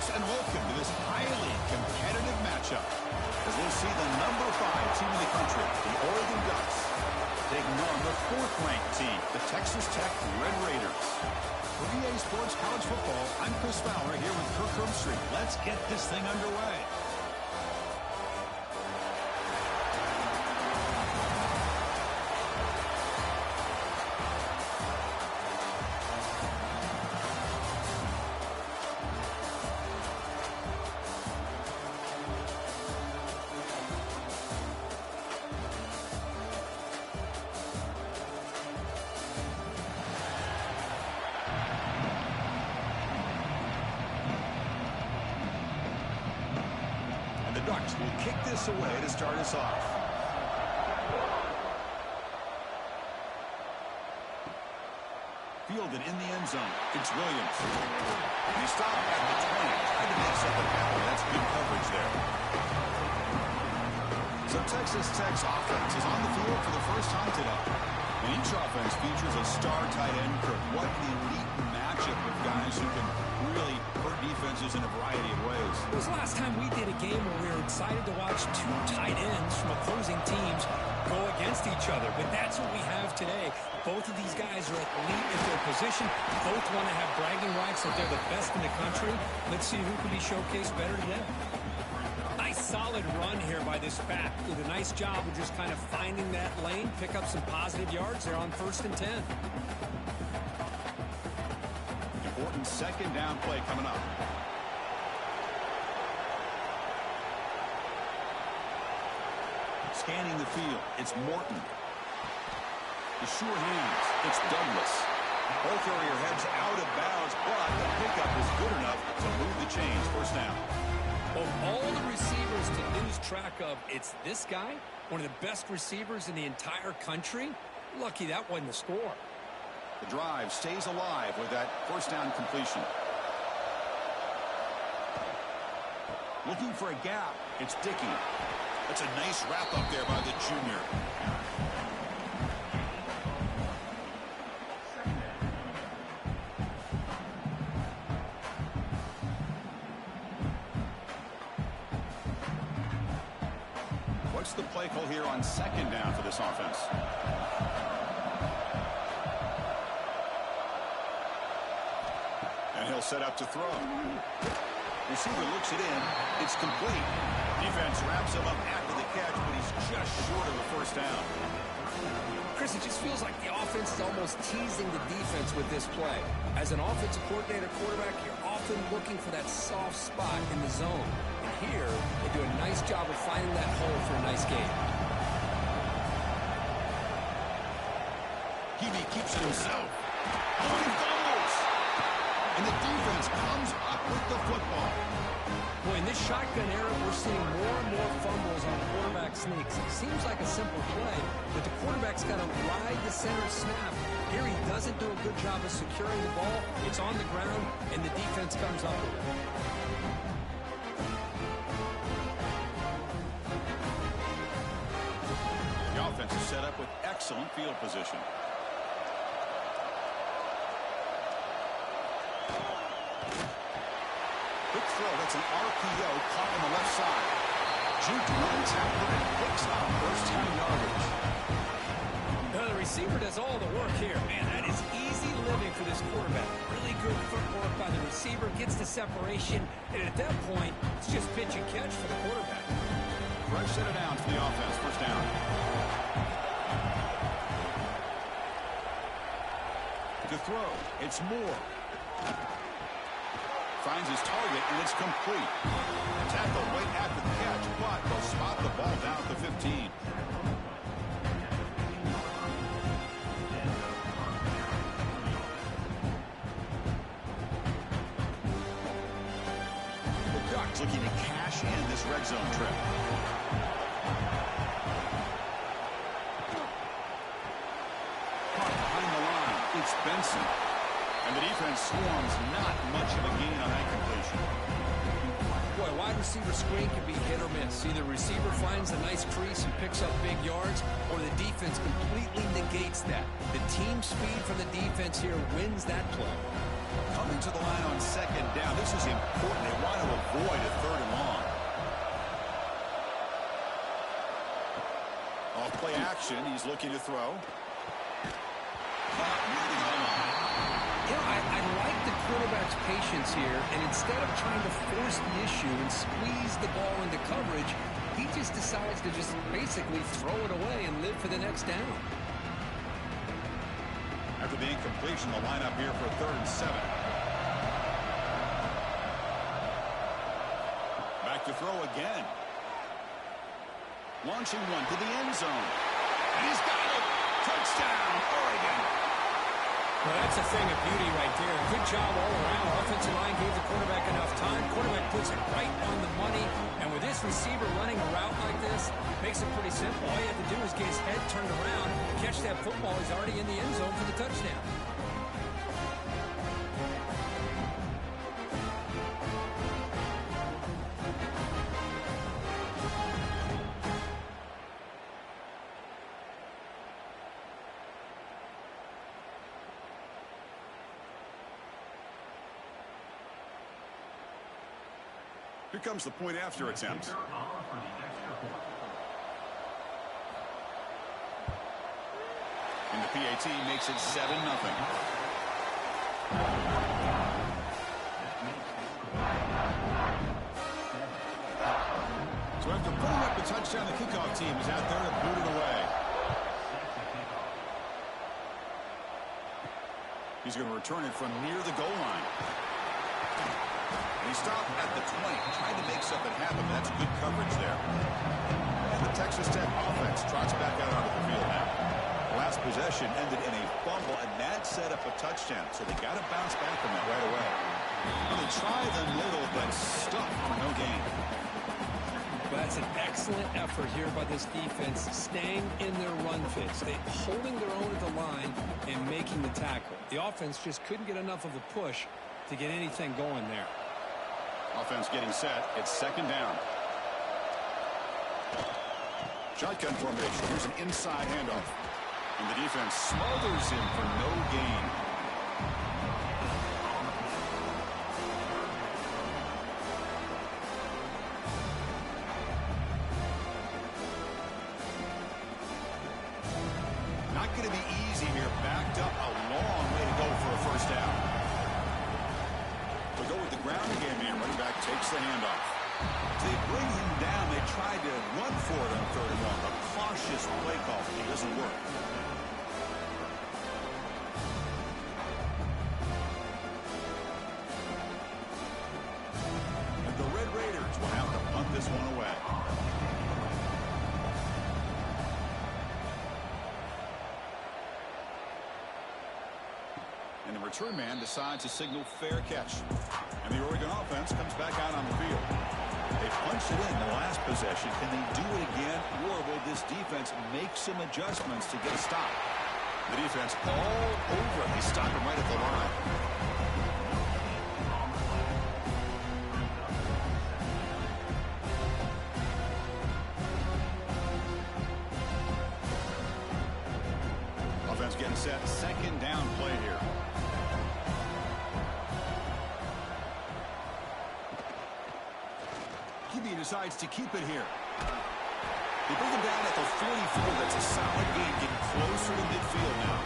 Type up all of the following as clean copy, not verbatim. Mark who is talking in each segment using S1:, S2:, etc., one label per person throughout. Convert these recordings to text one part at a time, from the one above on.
S1: folks, and welcome to this highly competitive matchup as we'll see the number 5 team in the country, the Oregon Ducks, taking on the 4th-ranked team, the Texas Tech Red Raiders. For EA Sports College Football, I'm Chris Fowler here with Kirk Herbstreit. Let's get this thing underway. Ducks will kick this away to start us off. Fielded in the end zone. It's Williams. And he stopped at the 20. Tried to make something happen. That's good coverage there. So Texas Tech's offense is on the field for the first time today. And each offense features a star tight end. What an elite matchup of guys who can really hurt defenses in a variety of ways.
S2: It was the last time we did a game where we were excited to watch 2 tight ends from opposing teams go against each other. But that's what we have today. Both of these guys are elite at their position. Both want to have bragging rights that they're the best in the country. Let's see who can be showcased better today. Nice solid run here by this back. Did a nice job of just kind of finding that lane, pick up some positive yards there on 1st and 10.
S1: Important 2nd down play coming up. Scanning the field, it's Morton. The sure hands, it's Douglas. Both area heads out of bounds, but the pickup is good enough to move the chains. 1st down.
S2: Of all the receivers to lose track of, it's this guy, one of the best receivers in the entire country. Lucky that wasn't the score.
S1: The drive stays alive with that 1st down completion. Looking for a gap. It's Dickey. That's a nice wrap up there by the junior. What's the play call here on 2nd down for this offense? And he'll set up to throw. Receiver looks it in. It's complete. Defense wraps him up after the catch, but he's just short of the 1st down.
S2: Chris, it just feels like the offense is almost teasing the defense with this play. As an offensive coordinator quarterback, you're often looking for that soft spot in the zone. And here, they do a nice job of finding that hole for a nice gain.
S1: He keeps it himself. Oh, he fumbles! And the defense comes up with the football.
S2: Boy, in this shotgun era, we're seeing more and more fumbles on quarterback sneaks. It seems like a simple play, but the quarterback's got to ride the center snap. Here he doesn't do a good job of securing the ball. It's on the ground, and the defense comes up with it.
S1: The offense is set up with excellent field position. Quick throw, that's an RPO caught on the left side. Juked one tackler and picks up 1st down yardage.
S2: The receiver does all the work here. Man, that is easy living for this quarterback. Really good footwork by the receiver, gets the separation, and at that point, it's just pitch and catch for the quarterback.
S1: Fresh set of downs for the offense, 1st down. To throw, it's Moore. Finds his target, and it's complete. Tackle right after the catch, but they'll spot the ball down at the 15. The Ducks looking to cash in this red zone trip. Caught behind the line, it's Benson. And the defense swarms, not much of a gain on that completion.
S2: Boy, a wide receiver screen can be hit or miss. Either receiver finds a nice crease and picks up big yards, or the defense completely negates that. The team speed from the defense here wins that play.
S1: Coming to the line on second down. This is important. They want to avoid a third and long. Off play action. He's looking to throw.
S2: You know, I like the quarterback's patience here, and instead of trying to force the issue and squeeze the ball into coverage, he just decides to just basically throw it away and live for the next down.
S1: After the incompletion, the lineup here for 3rd and 7. Back to throw again. Launching one to the end zone. And he's got it. Touchdown, Oregon.
S2: Well, that's a thing of beauty right there. Good job all around. Offensive line gave the quarterback enough time. Quarterback puts it right on the money. And with this receiver running a route like this, makes it pretty simple. All you have to do is get his head turned around, catch that football. He's already in the end zone for the touchdown.
S1: Here comes the point after attempt. And the PAT makes it 7-0. So after putting up the touchdown, the kickoff team is out there to boot it away. He's going to return it from near the goal line. He stopped at the 20, trying to make something happen, but that's good coverage there. And the Texas Tech offense trots back out onto the field now. Last possession ended in a fumble, and that set up a touchdown, so they got to bounce back from that right away. Well, they try the middle, but stuck for no gain.
S2: Well, that's an excellent effort here by this defense, staying in their run fits. They holding their own at the line and making the tackle. The offense just couldn't get enough of a push to get anything going there.
S1: Offense getting set. It's 2nd down. Shotgun formation. Here's an inside handoff. And the defense smothers him for no gain. Not going to be easy here. Backed up a long way to go for a first down. They'll go with the ground game here. Running back takes the handoff. They bring him down. They tried to run for it on 3rd and 1. A cautious play call. It doesn't work. And the Red Raiders will have to punt this one away. And the return man decides to signal fair catch. And the Oregon offense comes back out on the field. They punched it in the last possession. Can they do it again, or will this defense make some adjustments to get a stop? The defense all over him. They stop him right at the line. Offense getting set. 2nd down play here. QB decides to keep it here. They bring him down at the 44. That's a solid gain, getting closer to midfield now.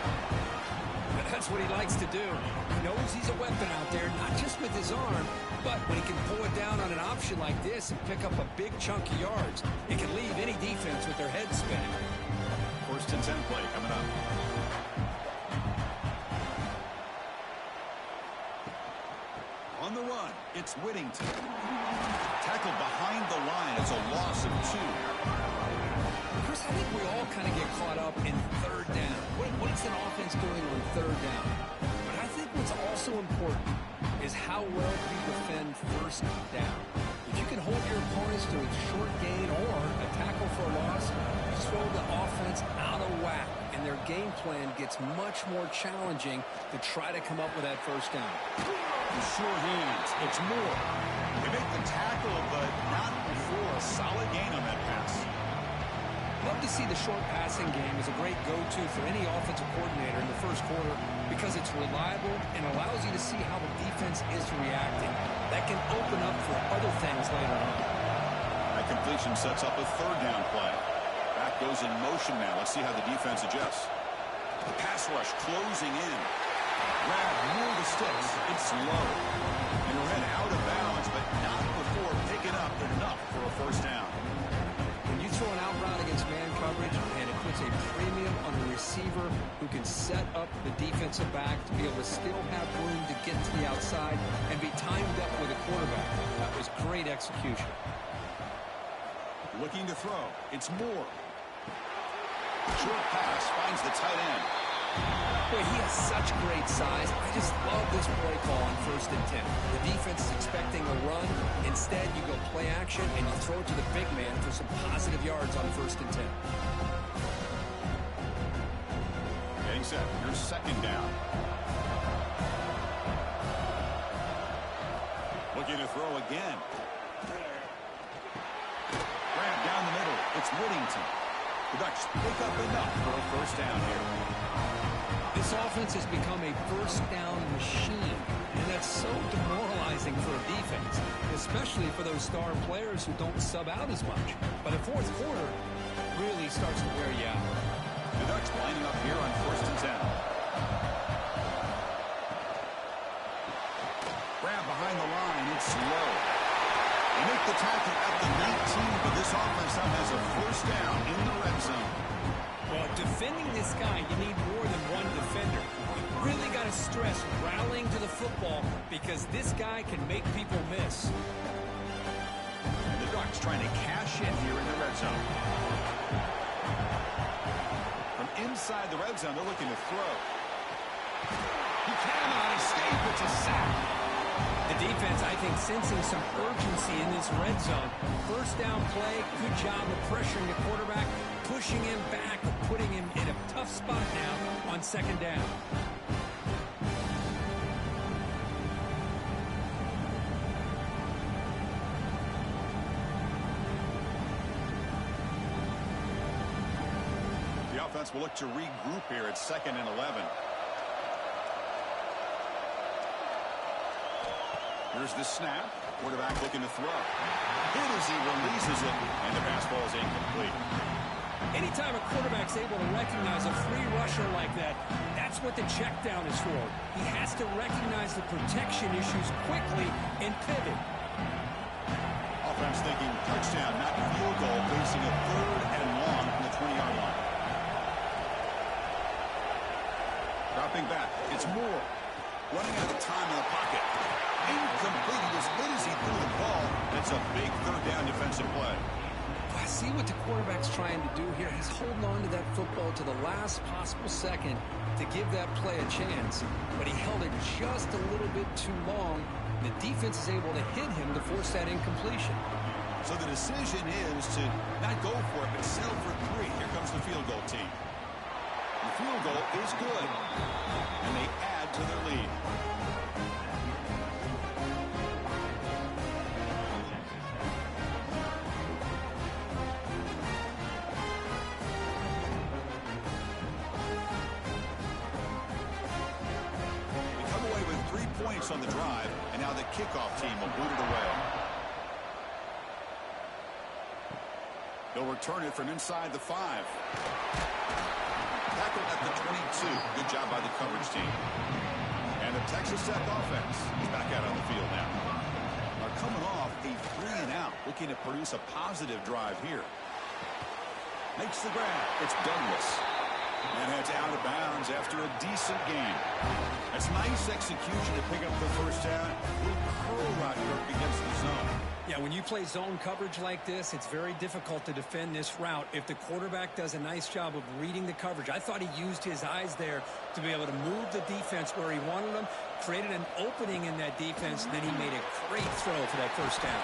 S2: That's what he likes to do. He knows he's a weapon out there, not just with his arm, but when he can pull it down on an option like this and pick up a big chunk of yards, it can leave any defense with their head spinning.
S1: 1st and 10 play coming up. On the run, it's Whittington. Tackled behind the line. It's a loss of 2.
S2: Chris, I think we all kind of get caught up in 3rd down. What's an offense doing on 3rd down? But I think what's also important is how well you defend 1st down. If you can hold your opponents to a short gain or a tackle for a loss, you throw the offense out of whack, and their game plan gets much more challenging to try to come up with that 1st down.
S1: Sure hands. It's Moore. They make the tackle, but not before a solid gain on that pass.
S2: Well, love to see the short passing game as a great go-to for any offensive coordinator in the first quarter because it's reliable and allows you to see how the defense is reacting. That can open up for other things later on.
S1: That completion sets up a third down play. Back goes in motion now. Let's see how the defense adjusts. The pass rush closing in. Grab near the sticks. It's low. And ran out of bounds, but not before picking up enough for a first down.
S2: When you throw an out route against man coverage, and it puts a premium on a receiver who can set up the defensive back to be able to still have room to get to the outside and be timed up with a quarterback. That was great execution.
S1: Looking to throw. It's Moore. Short pass finds the tight end.
S2: Boy, he has such great size. I just love this play call on 1st and 10. The defense is expecting a run. Instead, you go play action, and you throw it to the big man for some positive yards on 1st and 10.
S1: Getting set. Here's second down. Looking to throw again. Grab down the middle. It's Whittington. The Ducks pick up enough for a first down here.
S2: This offense has become a first down machine, and that's so demoralizing for a defense, especially for those star players who don't sub out as much. But a fourth quarter really starts to wear you out.
S1: The Ducks lining up here on 1st and 10. Grab behind the line. It's low. They make the tackle at the 19, but this offense now has a first down in the red zone.
S2: Well, defending this guy, you need more than one defender. You really got to stress rallying to the football because this guy can make people miss.
S1: And the Ducks trying to cash in here in the red zone. From inside the red zone, they're looking to throw. He cannot escape. It's a sack.
S2: The defense, I think, sensing some urgency in this red zone. First down play, good job of pressuring the quarterback, pushing him back, putting him in a tough spot now on 2nd down.
S1: The offense will look to regroup here at 2nd and 11. Here's the snap. Quarterback looking to throw. Hit as he releases it, and the pass ball is incomplete.
S2: Anytime a quarterback's able to recognize a free rusher like that, that's what the check down is for. He has to recognize the protection issues quickly and pivot.
S1: Offense thinking touchdown, not field goal, facing a 3rd and long from the 20-yard line. Dropping back, it's Moore. Running out of time in the pocket. Incomplete. He was hit as he threw the ball. It's a big 3rd down defensive play.
S2: I see what the quarterback's trying to do here. He's holding on to that football to the last possible second to give that play a chance. But he held it just a little bit too long. The defense is able to hit him to force that incompletion.
S1: So the decision is to not go for it, but settle for 3. Here comes the field goal team. The field goal is good. And they add to their lead. Points on the drive, and now the kickoff team will boot it away. They'll return it from inside the 5. Tackle at the 22. Good job by the coverage team. And the Texas Tech offense is back out on the field now. Are coming off a 3 and out, looking to produce a positive drive here. Makes the grab. It's Douglas. And heads out of bounds after a decent game. That's nice execution to pick up the first down. Little curl route here against the zone.
S2: Yeah, when you play zone coverage like this, it's very difficult to defend this route if the quarterback does a nice job of reading the coverage. I thought he used his eyes there to be able to move the defense where he wanted them, created an opening in that defense, and then he made a great throw for that first down.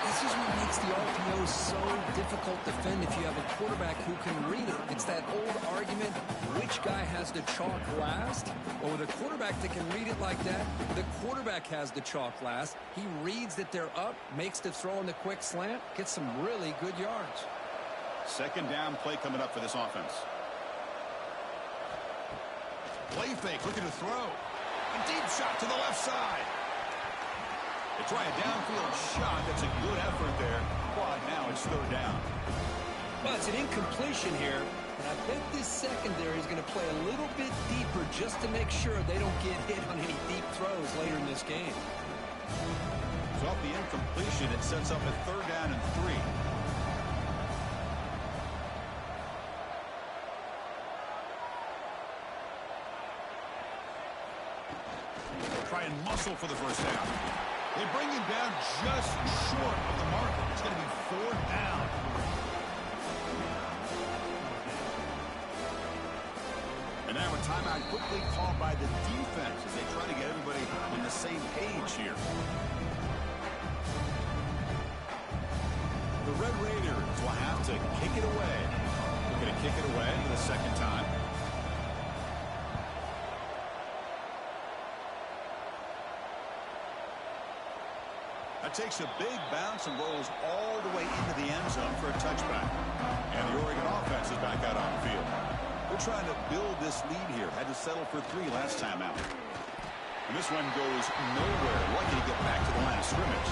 S2: This is what makes the RPO so difficult to defend if you have a quarterback who can read it. It's that old argument, which guy has the chalk last? Well, with a quarterback that can read it like that, the quarterback has the chalk last. He reads that they're up, makes the throw in the quick slant, gets some really good yards.
S1: Second down play coming up for this offense. Play fake, looking to throw. A deep shot to the left side. They try a downfield shot. That's a good effort there. Quad, now it's third down.
S2: Well, it's an incompletion here, and I bet this secondary is going to play a little bit deeper just to make sure they don't get hit on any deep throws later in this game.
S1: So off the incompletion, it sets up a third down and 3. Try and muscle for the first down. They bring him down just short of the marker. It's going to be fourth down. And now a timeout quickly called by the defense as they try to get everybody on the same page here. The Red Raiders will have to kick it away. They're going to kick it away for the second time. That takes a big bounce and rolls all the way into the end zone for a touchback. And the Oregon offense is back out on the field. They're trying to build this lead here. Had to settle for 3 last time out. And this one goes nowhere. Lucky to get back to the line of scrimmage.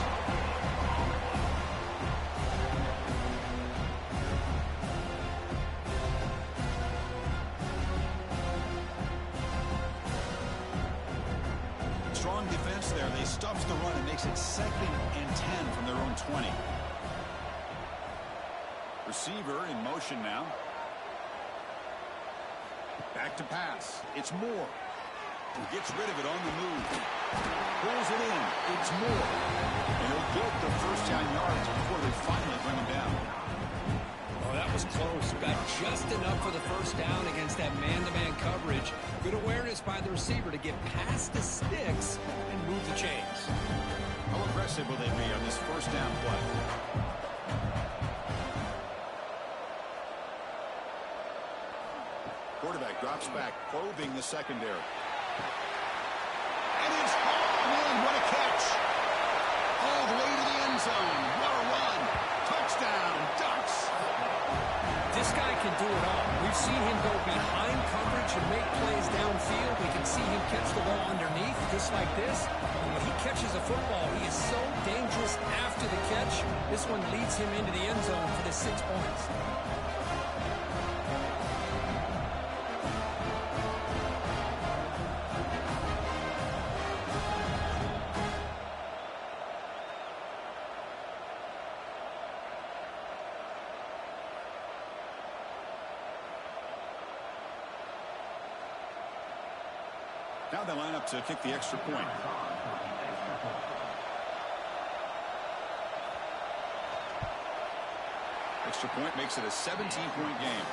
S1: Strong defense there. They stuffs the run and makes it 2nd and 10 from their own 20. Receiver in motion now. Back to pass. It's Moore. He gets rid of it on the move. Pulls it in. It's Moore. And he'll get the first down yards before they finally bring him down.
S2: Oh, that was close. Got just enough for the first down against that man-to-man coverage. Good awareness by the receiver to get past the sticks and move the chains.
S1: How aggressive will they be on this first down play? Quarterback drops back, probing the secondary. And it's hauled in. What a catch. All the way to the end zone. What a run. Touchdown, Ducks.
S2: This guy can do it all. We've seen him go behind coverage and make plays downfield. We can see him catch the ball underneath, just like this. And when he catches a football, he is so dangerous after the catch. This one leads him into the end zone for the 6 points.
S1: Now they line up to kick the extra point. Extra point makes it a 17-point game.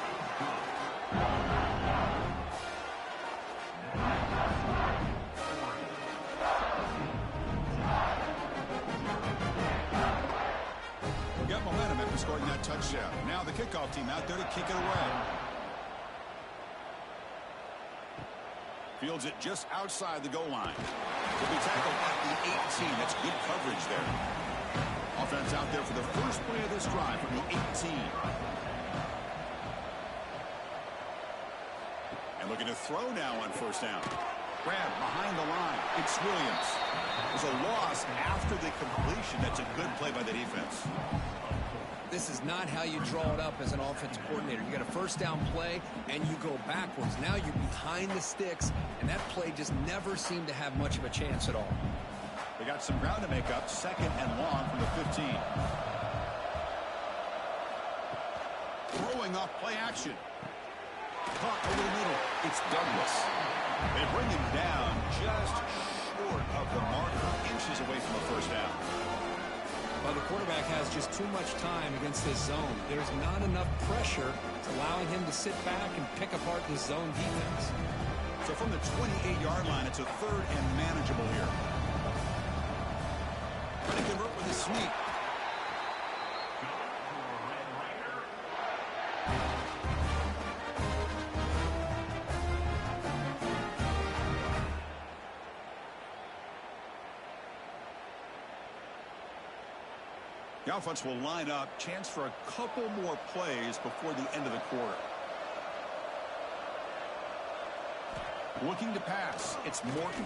S1: We got momentum after scoring that touchdown. Now the kickoff team out there to kick it away. Fields it just outside the goal line. Will be tackled at the 18. That's good coverage there. Offense out there for the first play of this drive from the 18. And looking to throw now on first down. Grab behind the line. It's Williams. There's a loss after the completion. That's a good play by the defense.
S2: This is not how you draw it up as an offensive coordinator. You got a first down play, and you go backwards. Now you're behind the sticks, and that play just never seemed to have much of a chance at all.
S1: They got some ground to make up. 2nd and long from the 15. Throwing off play action. Caught over the middle. It's Douglas. They bring him down just short of the marker, inches away from a first down.
S2: Well, the quarterback has just too much time against this zone. There's not enough pressure allowing him to sit back and pick apart this zone defense.
S1: So from the 28-yard line, it's a 3rd and manageable here. Trying to convert with a sneak. The offense will line up. Chance for a couple more plays before the end of the quarter. Looking to pass. It's Morton.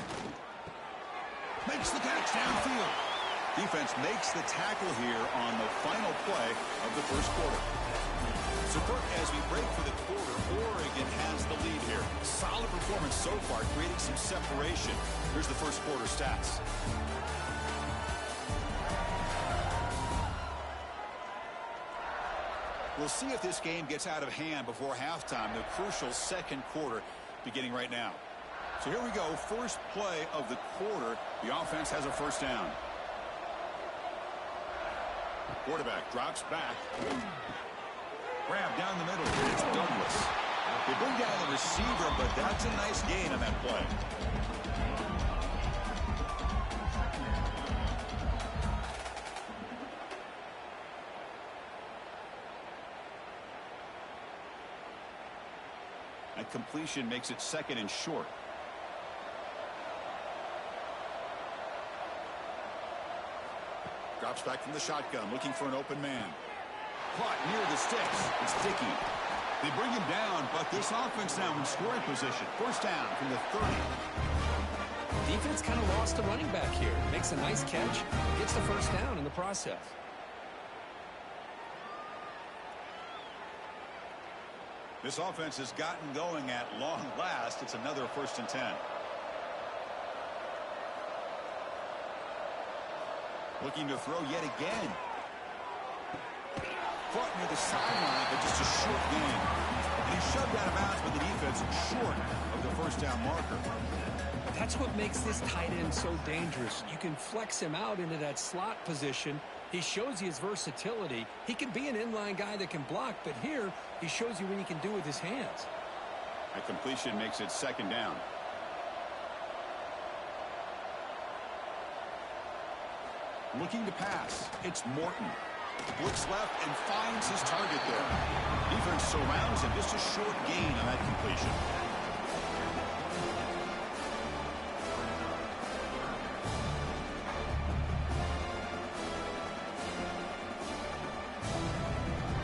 S1: Makes the catch downfield. Defense makes the tackle here on the final play of the first quarter. So, Kirk, as we break for the quarter, Oregon has the lead here. Solid performance so far, creating some separation. Here's the first quarter stats. We'll see if this game gets out of hand before halftime, the crucial second quarter beginning right now. So here we go, first play of the quarter. The offense has a first down. Quarterback drops back. Grab down the middle. It's Douglas. They bring down the receiver, but that's a nice gain on that play. That completion makes it second and short. Drops back from the shotgun, looking for an open man. Caught near the sticks. It's Dickey. They bring him down, but this offense now in scoring position. First down from the 30.
S2: Defense kind of lost a running back here. Makes a nice catch. Gets the first down in the process.
S1: This offense has gotten going at long last. It's another 1st and 10. Looking to throw yet again. Caught near the sideline, but just a short gain. And he shoved out of bounds with the defense short of the first down marker.
S2: That's what makes this tight end so dangerous. You can flex him out into that slot position. He shows you his versatility. He can be an inline guy that can block, but here he shows you what he can do with his hands.
S1: A completion makes it second down. Looking to pass. It's Morton. Looks left and finds his target there. Defense surrounds him. Just a short gain on that completion.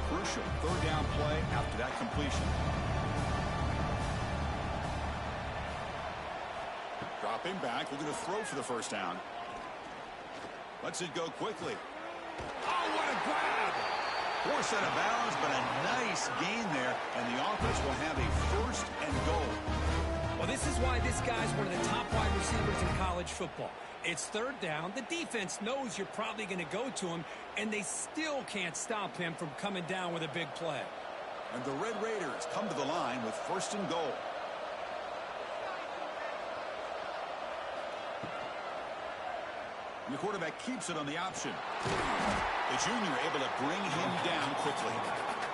S1: Crucial third down play after that completion. Dropping back. We're going to throw for the first down. Lets it go quickly. Oh, what a grab! Forced out of bounds, but a nice gain there, and the offense will have a first and goal.
S2: Well, this is why this guy's one of the top wide receivers in college football. It's third down. The defense knows you're probably going to go to him, and they still can't stop him from coming down with a big play.
S1: And the Red Raiders come to the line with first and goal. And the quarterback keeps it on the option. The junior able to bring him down quickly.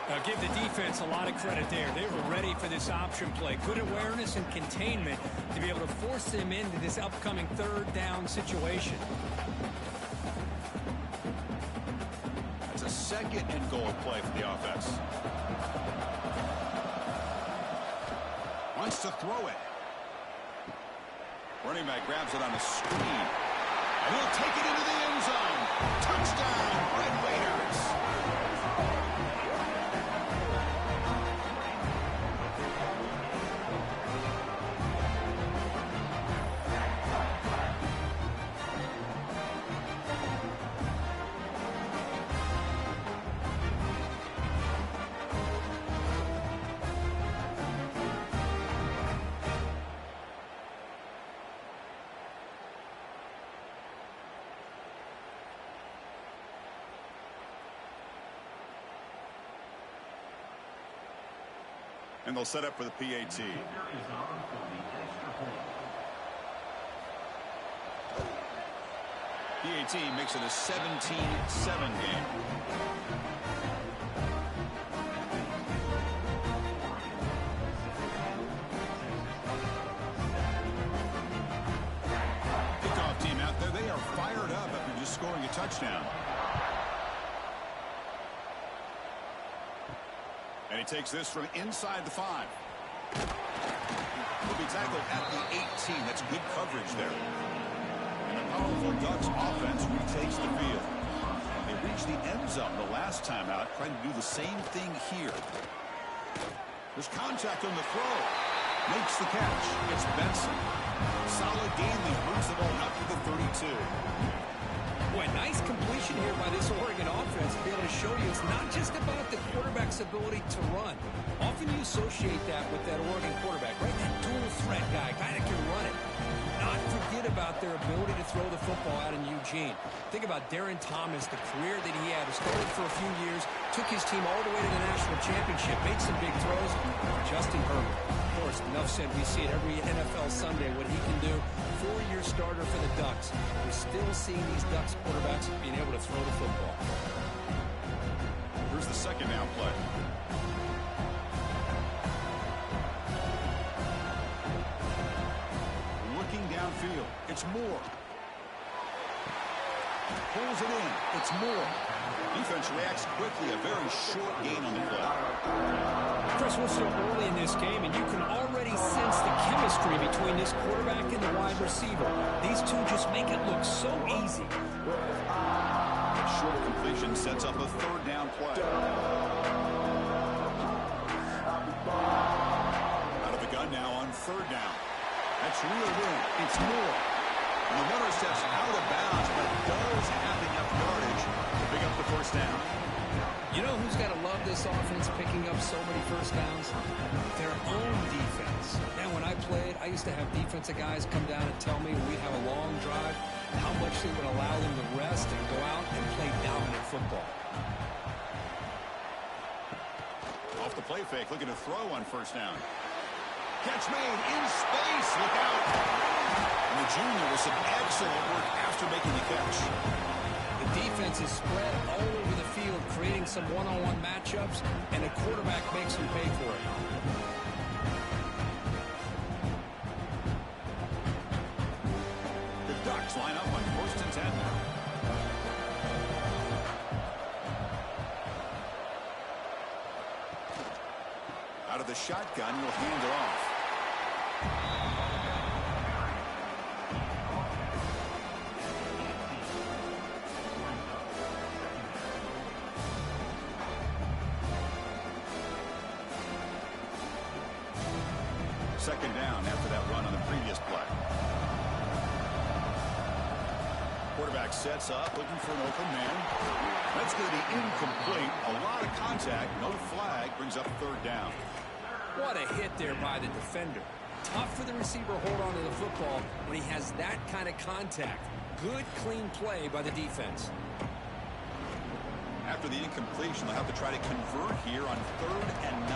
S2: Now give the defense a lot of credit there. They were ready for this option play. Good awareness and containment to be able to force him into this upcoming third down situation.
S1: That's a second and goal play for the offense. Wants to throw it. Running back grabs it on a screen. And he'll take it into the end zone. Touchdown, Red Raiders. And they'll set up for the PAT. PAT makes it a 17-7 game. Kickoff team out there, they are fired up after just scoring a touchdown. And he takes this from inside the 5. He'll be tackled at the 18. That's good coverage there. And the powerful Ducks offense retakes the field. They reach the end zone the last time out, trying to do the same thing here. There's contact on the throw. Makes the catch. It's Benson. Solid game. He brings the ball up to the 32.
S2: Boy, nice completion here by this Oregon offense to be able to show you it's not just about the quarterback's ability to run. Often you associate that with that Oregon quarterback, right? That dual threat guy that can run it. Not forget about their ability to throw the football out in Eugene. Think about Darren Thomas, the career that he had. He started for a few years, took his team all the way to the national championship, made some big throws. Justin Herbert. Of course, enough said, we see it every NFL Sunday what he can do. 4-year starter for the Ducks. We're still seeing these Ducks quarterbacks being able to throw the football.
S1: Here's the second down play. Looking downfield. It's Moore. Pulls it in. It's Moore. Defense reacts quickly. A very short gain on the play.
S2: Chris, we're still early in this game, and you can already sense the chemistry between this quarterback and the wide receiver. These two just make it look so easy.
S1: A short completion sets up a third down play. Out of the gun now on third down. That's reeled in. It's Moore. And the runner steps out of bounds, but does have enough yardage to pick up the first down.
S2: You know who's got to love this offense picking up so many first downs? Their own defense. Man, when I played, I used to have defensive guys come down and tell me when we'd have a long drive how much they would allow them to rest and go out and play dominant football.
S1: Off the play fake, looking to throw on first down. Catch made in space. Look out. And the junior with some excellent work after making the catch.
S2: The defense is spread all over the field, creating some one-on-one matchups, and the quarterback makes them pay for it.
S1: The Ducks line up on 1st and 10 now. Out of the shotgun, he'll hand it off. Second down after that run on the previous play. Quarterback sets up, looking for an open man. That's going to be incomplete. A lot of contact, no flag, brings up third down.
S2: What a hit there by the defender. Tough for the receiver to hold on to the football when he has that kind of contact. Good, clean play by the defense.
S1: After the incompletion, they'll have to try to convert here on 3rd and 9.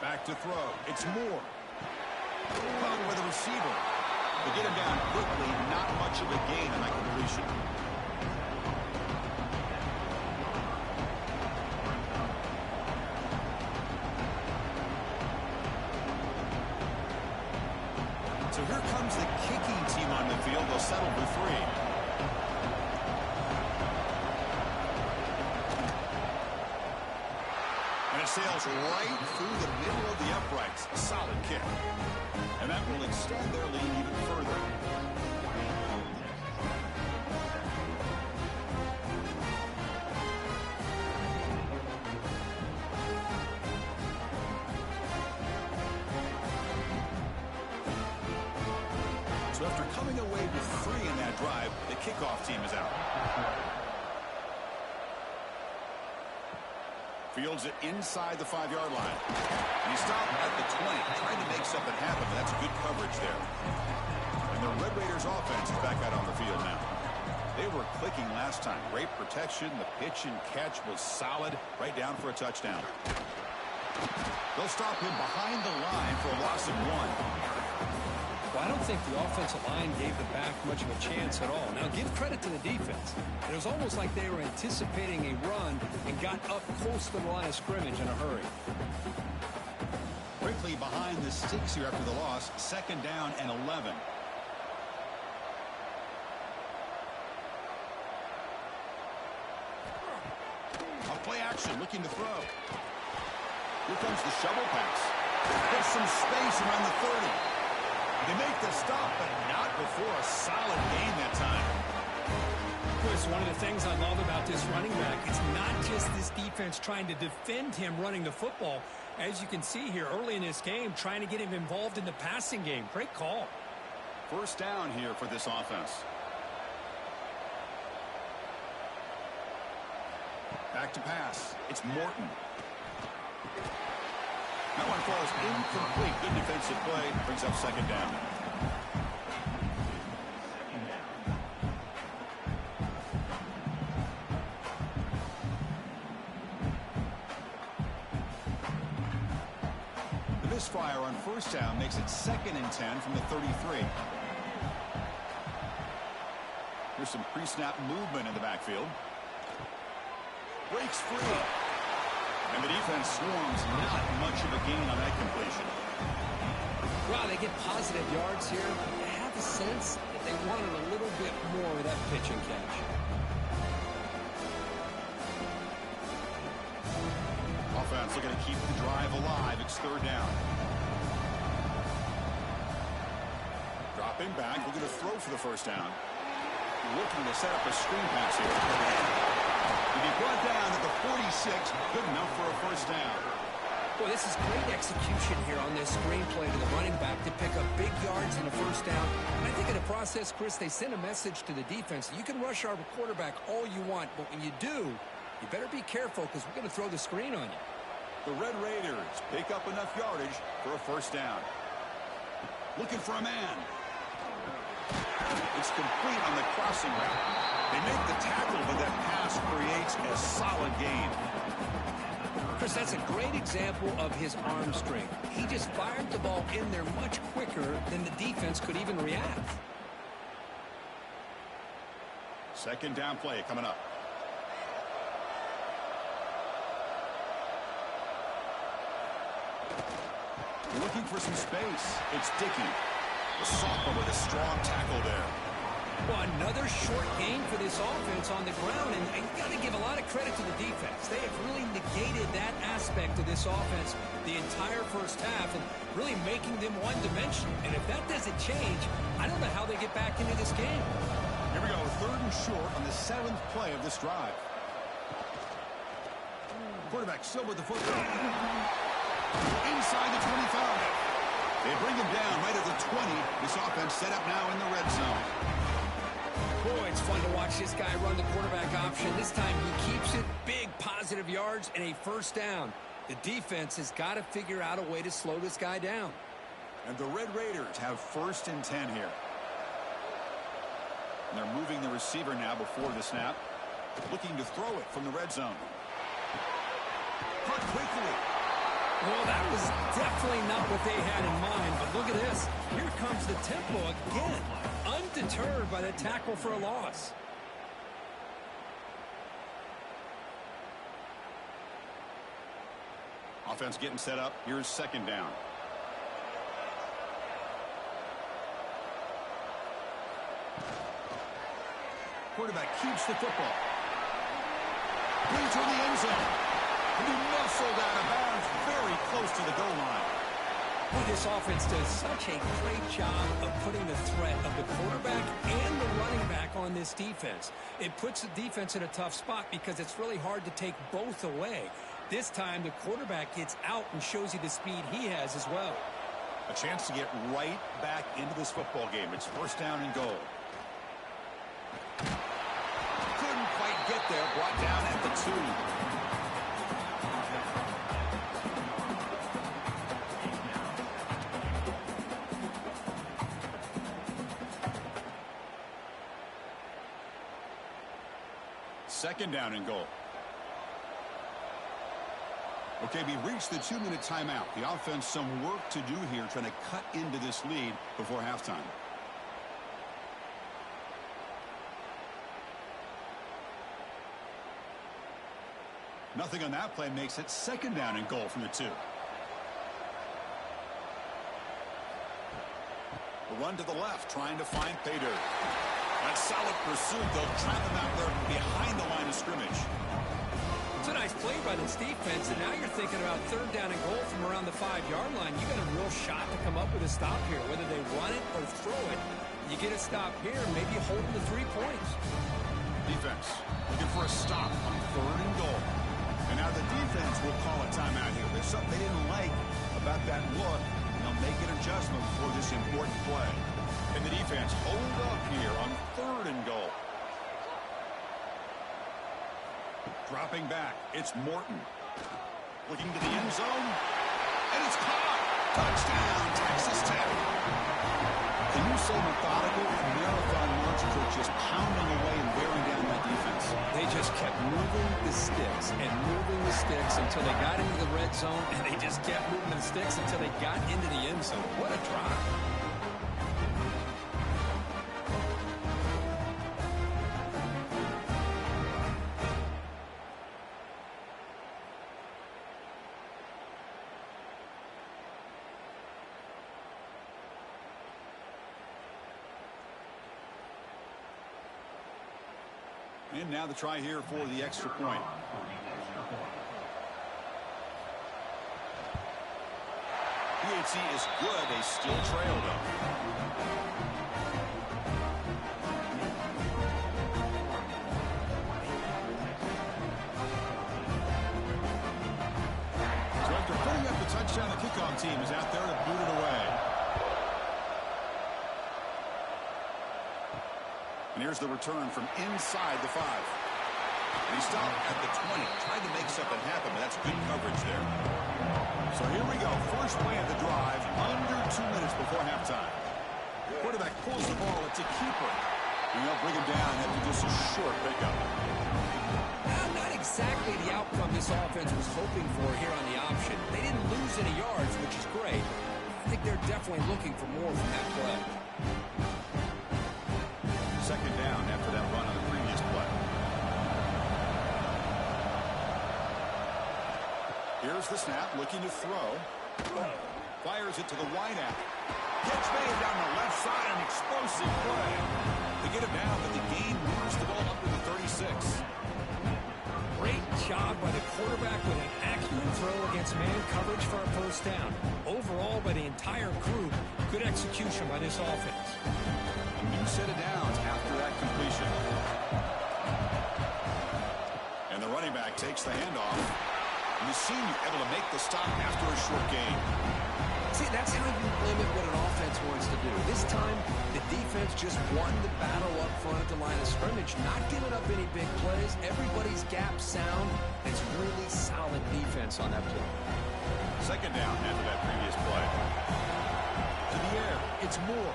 S1: Back to throw. It's Moore. Caught by the receiver. They get him down quickly. Not much of a gain on that completion. So here comes the kicking team on the field. They'll settle for 3. And it sails right through the middle of the uprights. A solid kick. And that will extend their lead even further. So after coming away with 3 in that drive, the kickoff team is out. Fields it inside the 5-yard line. And he stopped at the 20, trying to make something happen, but that's good coverage there. And the Red Raiders offense is back out on the field now. They were clicking last time. Great protection. The pitch and catch was solid, right down for a touchdown. They'll stop him behind the line for a loss of 1.
S2: Well, I don't think the offensive line gave the back much of a chance at all. Now, give credit to the defense. It was almost like they were anticipating a run and got up close to the line of scrimmage in a hurry.
S1: Quickly behind the sticks here after the loss. 2nd down and 11. A play action, looking to throw. Here comes the shovel pass. There's some space around the 30. They make the stop, but not before a solid gain that time.
S2: Chris, one of the things I love about this running back, it's not just this defense trying to defend him running the football. As you can see here early in this game, trying to get him involved in the passing game. Great call.
S1: First down here for this offense. Back to pass. It's Morton. That one falls incomplete. Good defensive play. Brings up second down. The misfire on first down makes it 2nd and 10 from the 33. There's some pre-snap movement in the backfield. Breaks free. And the defense swarms. Not much of a gain on that completion.
S2: Wow, they get positive yards here. I have a sense that they wanted a little bit more of that pitch and catch.
S1: Offense looking to keep the drive alive. It's 3rd down. Dropping back. Looking to throw for the first down. Looking to set up a screen pass here. To be brought down at the 46, good enough for a first down.
S2: Boy, this is great execution here on this screen play to the running back to pick up big yards and a first down. And I think in the process, Chris, they send a message to the defense. You can rush our quarterback all you want, but when you do, you better be careful because we're going to throw the screen on you.
S1: The Red Raiders pick up enough yardage for a first down. Looking for a man. It's complete on the crossing route. They make the tackle, but that pass creates a solid gain.
S2: Chris, that's a great example of his arm strength. He just fired the ball in there much quicker than the defense could even react.
S1: Second down play coming up. Looking for some space. It's Dickey. The sophomore with a strong tackle there.
S2: Well, another short gain for this offense on the ground, and you got to give a lot of credit to the defense. They have really negated that aspect of this offense the entire first half and really making them one-dimensional. And if that doesn't change, I don't know how they get back into this game.
S1: Here we go, 3rd and short on the 7th play of this drive. Quarterback still with the football. Inside the 25. They bring him down right at the 20. This offense set up now in the red zone.
S2: Boy, it's fun to watch this guy run the quarterback option. This time he keeps it, big positive yards, and a first down. The defense has got to figure out a way to slow this guy down.
S1: And the Red Raiders have 1st and 10 here. And they're moving the receiver now before the snap. Looking to throw it from the red zone. Caught quickly.
S2: Well, that was definitely not what they had in mind, but look at this. Here comes the tempo again, undeterred by the tackle for a loss.
S1: Offense getting set up. Here's 2nd down. Quarterback keeps the football. Into the end zone. He muscled out of bounds very close to the goal line.
S2: Boy, this offense does such a great job of putting the threat of the quarterback and the running back on this defense. It puts the defense in a tough spot because it's really hard to take both away. This time, the quarterback gets out and shows you the speed he has as well.
S1: A chance to get right back into this football game. It's 1st down and goal. Couldn't quite get there. Brought down at the 2. Second down and goal. Okay, we reached the 2-minute timeout. The offense some work to do here trying to cut into this lead before halftime. Nothing on that play makes it 2nd down and goal from the 2. A run to the left, trying to find pay dirt. That solid pursuit, they'll trap him out there behind the line of scrimmage.
S2: It's a nice play by this defense, and now you're thinking about third down and goal from around the 5-yard line. You got a real shot to come up with a stop here, whether they run it or throw it. You get a stop here, maybe hold them to 3 points.
S1: Defense looking for a stop on third and goal. And now the defense will call a timeout here. There's something they didn't like about that look, and they'll make an adjustment for this important play. And the defense hold up here on third and goal. Dropping back, it's Morton. Looking to the end zone, and it's caught. Touchdown, Texas Tech. Can you say methodical marathon marches are just pounding away and bearing down that defense?
S2: They just kept moving the sticks and moving the sticks until they got into the red zone, and they just kept moving the sticks until they got into the end zone. What a drive.
S1: And now the try here for the extra point. PHC is good. They still trail, though. So after putting up the touchdown, the kickoff team is out there to boot it away. And here's the return from inside the 5. And he stopped at the 20. Tried to make something happen, but that's good coverage there. So here we go. First play of the drive, under 2 minutes before halftime. Quarterback pulls the ball. It's a keeper. And they'll bring him down after just a short pickup.
S2: Not exactly the outcome this offense was hoping for here on the option. They didn't lose any yards, which is great. I think they're definitely looking for more from that play.
S1: Second down after that run on the previous play. Here's the snap, looking to throw. Fires it to the wideout. Catch made down the left side, an explosive play. They get him down, but the game moves the ball up to the 36.
S2: Great job by the quarterback with an accurate throw against man coverage for a first down. Overall, by the entire group, good execution by this offense.
S1: A new set of downs after that completion. And the running back takes the handoff. And the senior able to make the stop after a short gain.
S2: See, that's how you limit what an offense wants to do. This time, the defense just won the battle up front at the line of scrimmage, not giving up any big plays. Everybody's gap sound. It's really solid defense on that play.
S1: Second down after that previous play. To the air, it's Moore.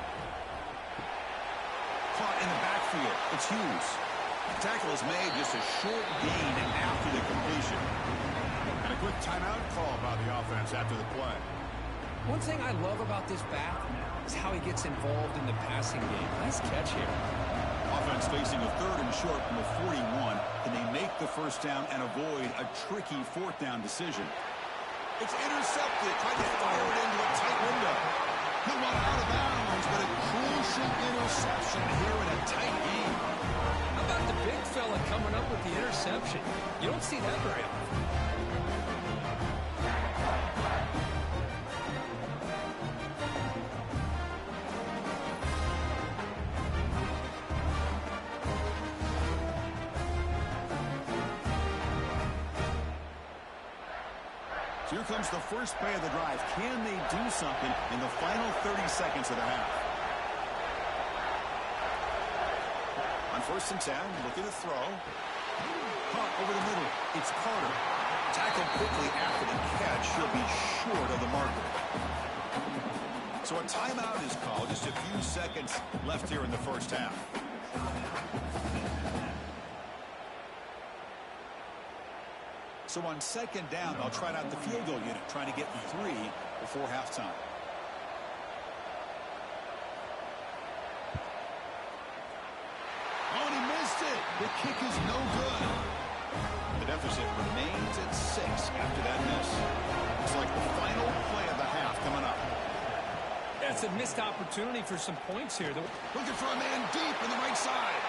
S1: Caught in the backfield, it's Hughes. The tackle is made, just a short gain and after the completion. And a quick timeout call by the offense after the play.
S2: One thing I love about this back is how he gets involved in the passing game. Nice catch here.
S1: Offense facing a third and short from the 41. Can they make the first down and avoid a tricky fourth down decision? It's intercepted, trying to fire it into a tight window. He'll run out of bounds, but a crucial interception here in a tight game.
S2: How about the big fella coming up with the interception? You don't see that very often.
S1: So here comes the first play of the drive. Can they do something in the final 30 seconds of the half? On 1st and 10, looking to throw. Caught over the middle. It's Carter. Tackled quickly after the catch. He'll be short of the marker. So a timeout is called. Just a few seconds left here in the first half. So on second down, they'll try out the field goal unit, trying to get 3 before halftime. Oh, and he missed it. The kick is no good. The deficit remains at 6 after that miss. It's like the final play of the half coming up.
S2: That's a missed opportunity for some points here.
S1: Looking for a man deep in the right side.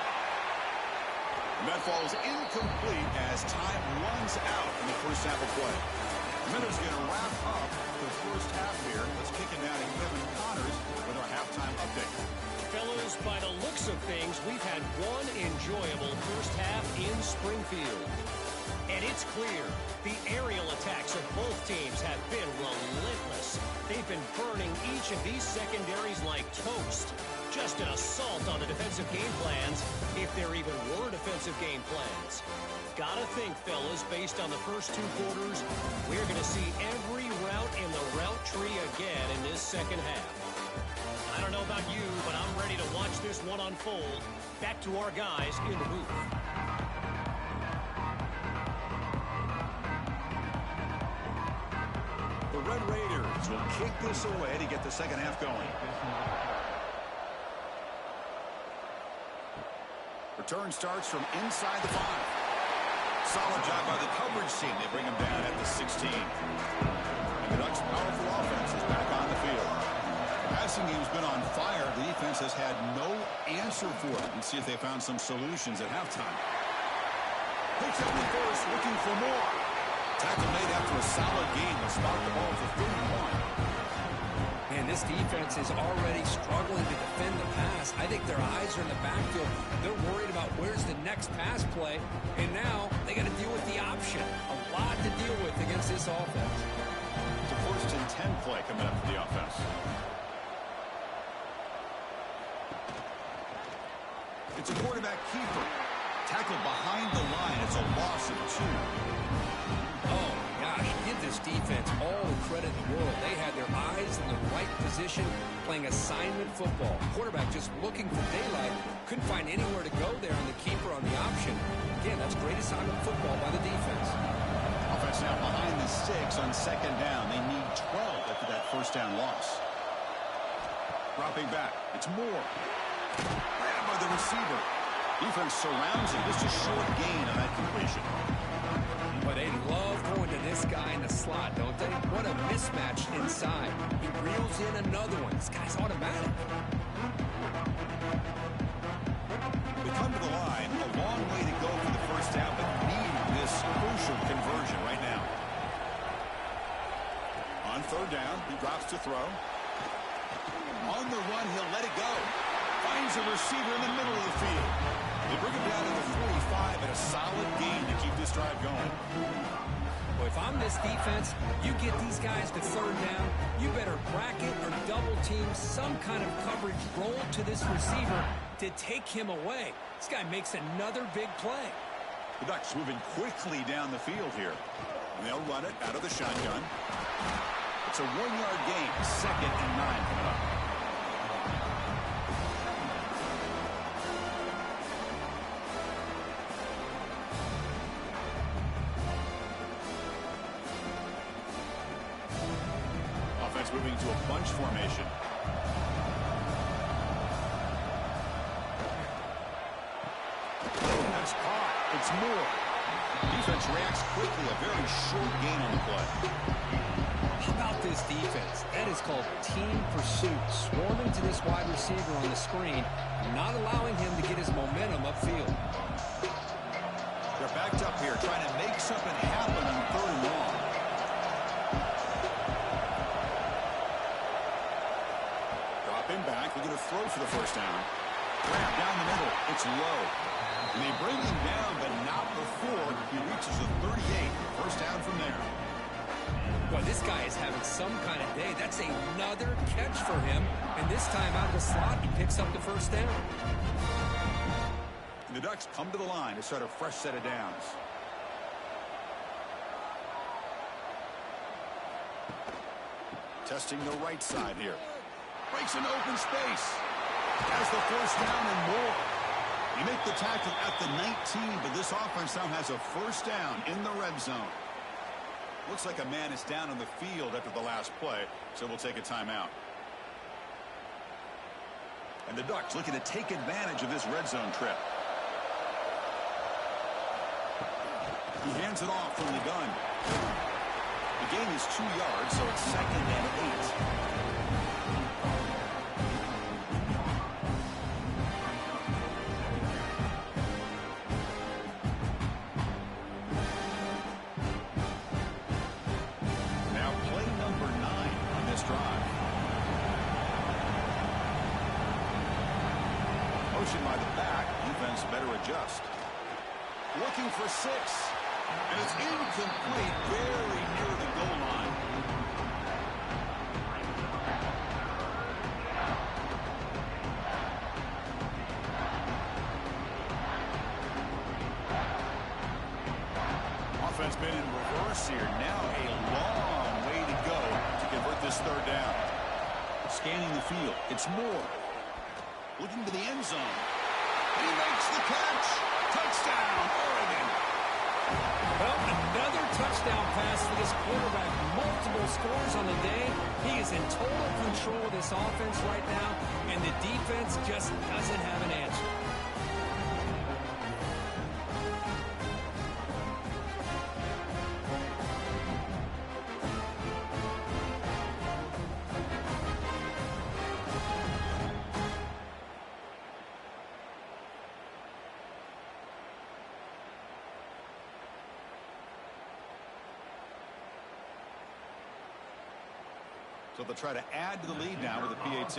S1: And that falls incomplete as time runs out in the sample play. A minute's going to wrap up the first half here. Let's kick it down to Kevin Connors with our halftime update.
S3: Fellas, by the looks of things, we've had one enjoyable first half in Springfield. And it's clear the aerial attacks of both teams have been relentless. They've been burning each of these secondaries like toast. Just an assault on the defensive game plans, if there even were defensive game plans. Gotta think, fellas, based on the first two quarters, we're going to see every route in the route tree again in this second half. I don't know about you, but I'm ready to watch this one unfold. Back to our guys in the booth.
S1: The Red Raiders will kick this away to get the second half going. Return starts from inside the 5. Solid job by the coverage team. They bring him down at the 16. And the Ducks' powerful offense is back on the field. The passing game's been on fire. The defense has had no answer for it. Let's see if they found some solutions at halftime. Picks up the first, looking for more. Tackle made after a solid game. They'll spot the ball for 31.
S2: And this defense is already struggling to defend the pass. I think their eyes are in the backfield. They're worried about where's the next pass play. And now they got to deal with the option. A lot to deal with against this offense.
S1: It's a 1st and 10 play coming up for the offense. It's a quarterback keeper. Tackled behind the line. It's a loss of 2.
S2: Oh, gosh, give this defense all the credit in the world. They had their eyes in the right position, playing assignment football. Quarterback just looking for daylight. Couldn't find anywhere to go there on the keeper on the option. Again, that's great assignment football by the defense.
S1: Offense now behind the 6 on 2nd down. They need 12 after that first down loss. Dropping back. It's Moore. Grabbed by the receiver. Defense surrounds him. Just a short gain on that completion.
S2: But they love going to this guy in the slot, don't they? What a mismatch inside. He reels in another one. This guy's automatic.
S1: They come to the line. A long way to go for the first down, but need this crucial conversion right now. On 3rd down, he drops to throw. On the run, he'll let it go. Finds a receiver in the middle of the field. They bring him down to the 45 and a solid gain to keep this drive going.
S2: Well, if I'm this defense, you get these guys to 3rd down, you better bracket or double team some kind of coverage roll to this receiver to take him away. This guy makes another big play.
S1: The Ducks moving quickly down the field here. And they'll run it out of the shotgun. It's a 1-yard gain, 2nd and 9 coming up. Moving to a bunch formation. That's caught. It's Moore. Defense reacts quickly. A very short gain on the play.
S2: How about this defense? That is called team pursuit. Swarming to this wide receiver on the screen, not allowing him to get his momentum upfield.
S1: They're backed up here, trying to make something happen on 3rd and long. Back. They're going to throw for the first down. Grab down the middle. It's low. And they bring him down, but not before he reaches the 38. First down from there.
S2: Boy, this guy is having some kind of day. That's another catch for him. And this time out of the slot, he picks up the first down.
S1: And the Ducks come to the line to start a fresh set of downs. Testing the right side here. Breaks into open space. Has the first down and more. You make the tackle at the 19, but this offense now has a first down in the red zone. Looks like a man is down on the field after the last play, so we'll take a timeout. And the Ducks looking to take advantage of this red zone trip. He hands it off from the gun. The gain is 2 yards, so it's 2nd and 8. Pushing by the back. Defense better adjust. Looking for 6. And it's incomplete. Very near the goal line. Offense been in reverse here. Now a long way to go to convert this third down. Scanning the field. It's Moore. Looking to the end zone. And he makes the catch. Touchdown, Oregon.
S2: Well, another touchdown pass for this quarterback. Multiple scores on the day. He is in total control of this offense right now, and the defense just doesn't have an answer.
S1: So they'll try to add to the lead now with a PAT.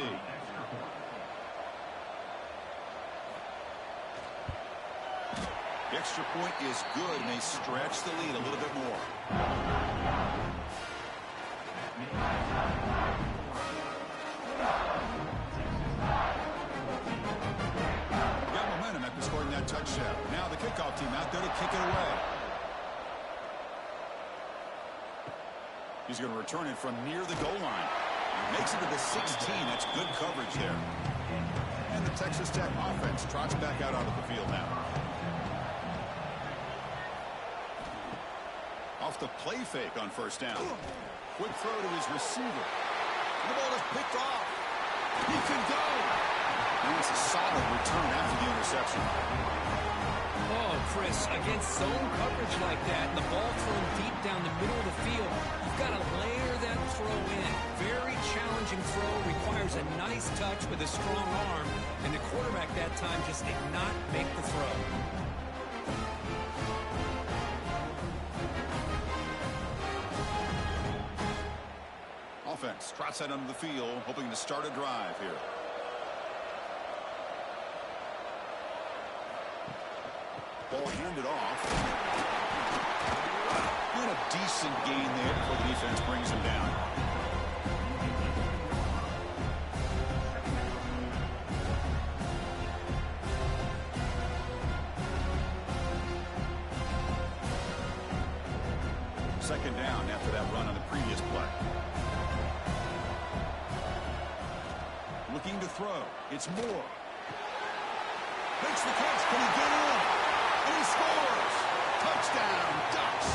S1: The extra point is good, and they stretch the lead a little bit more. Got momentum after scoring that touchdown. Now the kickoff team out there to kick it away. He's going to return it from near the goal line. He makes it to the 16. That's good coverage there. And the Texas Tech offense trots back out onto the field now. Off the play fake on first down. Quick throw to his receiver. The ball is picked off. He can go. And it's a solid return after the interception.
S2: Oh, Chris, against zone coverage like that, and the ball thrown deep down the middle of the field, you've got to layer that throw in. Very challenging throw, requires a nice touch with a strong arm, and the quarterback that time just did not make the throw.
S1: Offense trots that under the field, hoping to start a drive here. Ball handed off. And a decent gain there before the defense brings him down. Second down after that run on the previous play. Looking to throw. It's Moore. Makes the catch. Can he get in? And he scores! Touchdown, Ducks!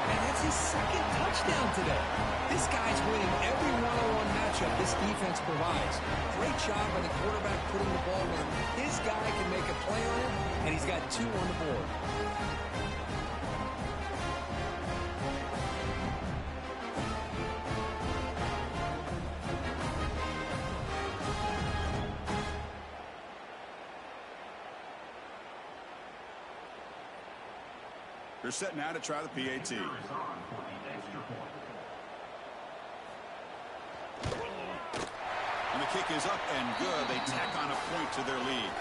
S2: And that's his second touchdown today. This guy's winning every one-on-one matchup this defense provides. Great job by the quarterback putting the ball where his guy can make a play on it, and he's got 2 on the board.
S1: They're set now to try the PAT. And the kick is up and good. They tack on a point to their lead.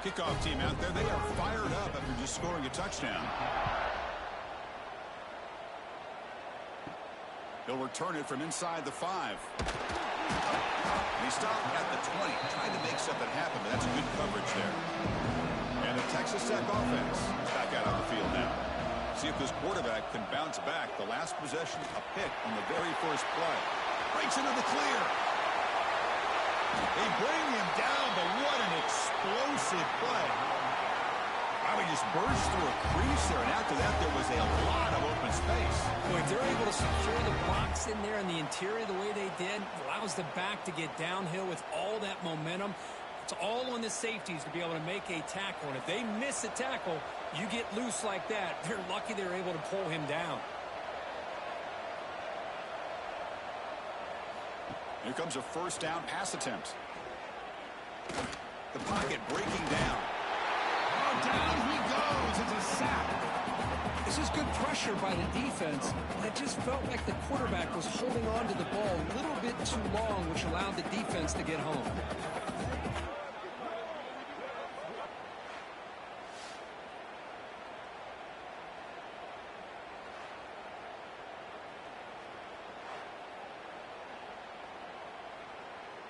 S1: Kickoff team out there. They are fired up after just scoring a touchdown. He'll return it from inside the 5. And he stopped at the 20, trying to make something happen, but that's good coverage there. And the Texas Tech offense is back out on the field now. See if this quarterback can bounce back. The last possession, a pick on the very first play. Breaks into the clear. They bring him down, but what an explosive play. He just burst through a crease there, and after that, there was a lot of open space.
S2: Boy, if they're able to secure the box in there in the interior the way they did, allows the back to get downhill with all that momentum. It's all on the safeties to be able to make a tackle, and if they miss a tackle, you get loose like that. They're lucky they're able to pull him down.
S1: Here comes a first down pass attempt. The pocket breaking down. Down he goes. It's a sack.
S2: This is good pressure by the defense, and it just felt like the quarterback was holding on to the ball a little bit too long, which allowed the defense to get home.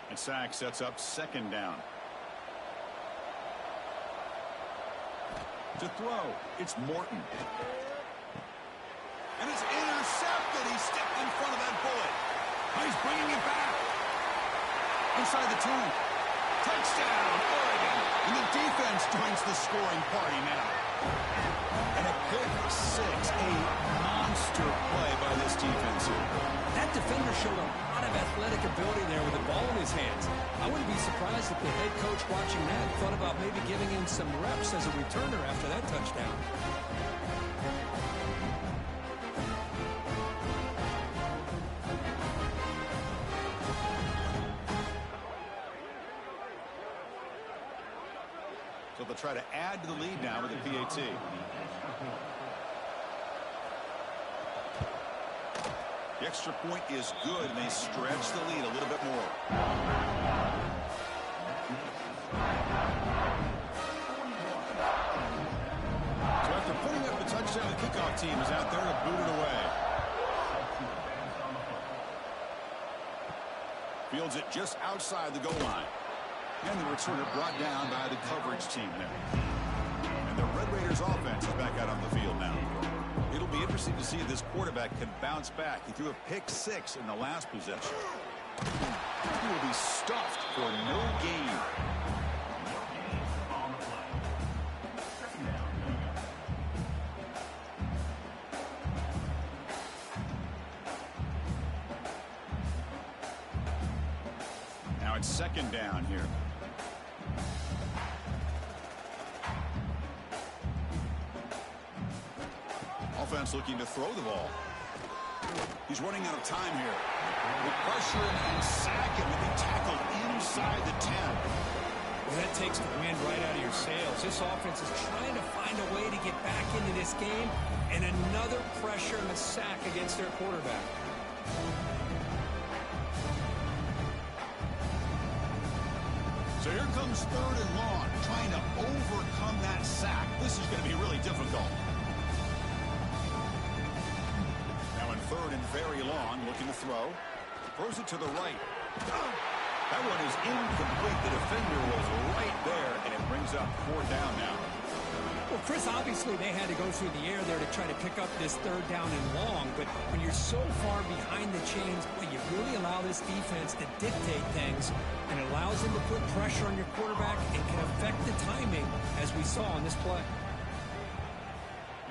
S1: And Sack sets up second down. To throw, it's Morton. And it's intercepted. He stepped in front of that bullet. Oh, he's bringing it back. Inside the 2. Touchdown, Oregon. And the defense joins the scoring party now. And a pick 6. A monster play by this defense here.
S2: That defender showed a lot of athletic ability there with the ball in his hands. I wouldn't be surprised if the head coach watching that thought about maybe giving him some reps as a returner after that touchdown.
S1: So they'll try to add to the lead now with the PAT. The extra point is good, and they stretch the lead a little bit more. So after putting up the touchdown, the kickoff team is out there to boot it away. Fields it just outside the goal line. And the returner brought down by the coverage team there. And the Red Raiders offense is back out on the field now. It'll be interesting to see if this quarterback can bounce back. He threw a pick 6 in the last possession. He will be stuffed for no gain. Now it's second down here. Offense looking to throw the ball. He's running out of time here. With pressure and Sack, and will be tackled inside the 10.
S2: Well, that takes the wind right out of your sails. This offense is trying to find a way to get back into this game, and another pressure and a sack against their quarterback.
S1: So here comes third and long, trying to overcome that sack. This is going to be really difficult. Third and very long, looking to throw. Throws it to the right. That one is incomplete. The defender was right there, and it brings up 4th down now.
S2: Well, Chris, obviously they had to go through the air there to try to pick up this 3rd down and long, but when you're so far behind the chains, well, you really allow this defense to dictate things, and it allows them to put pressure on your quarterback and can affect the timing, as we saw in this play.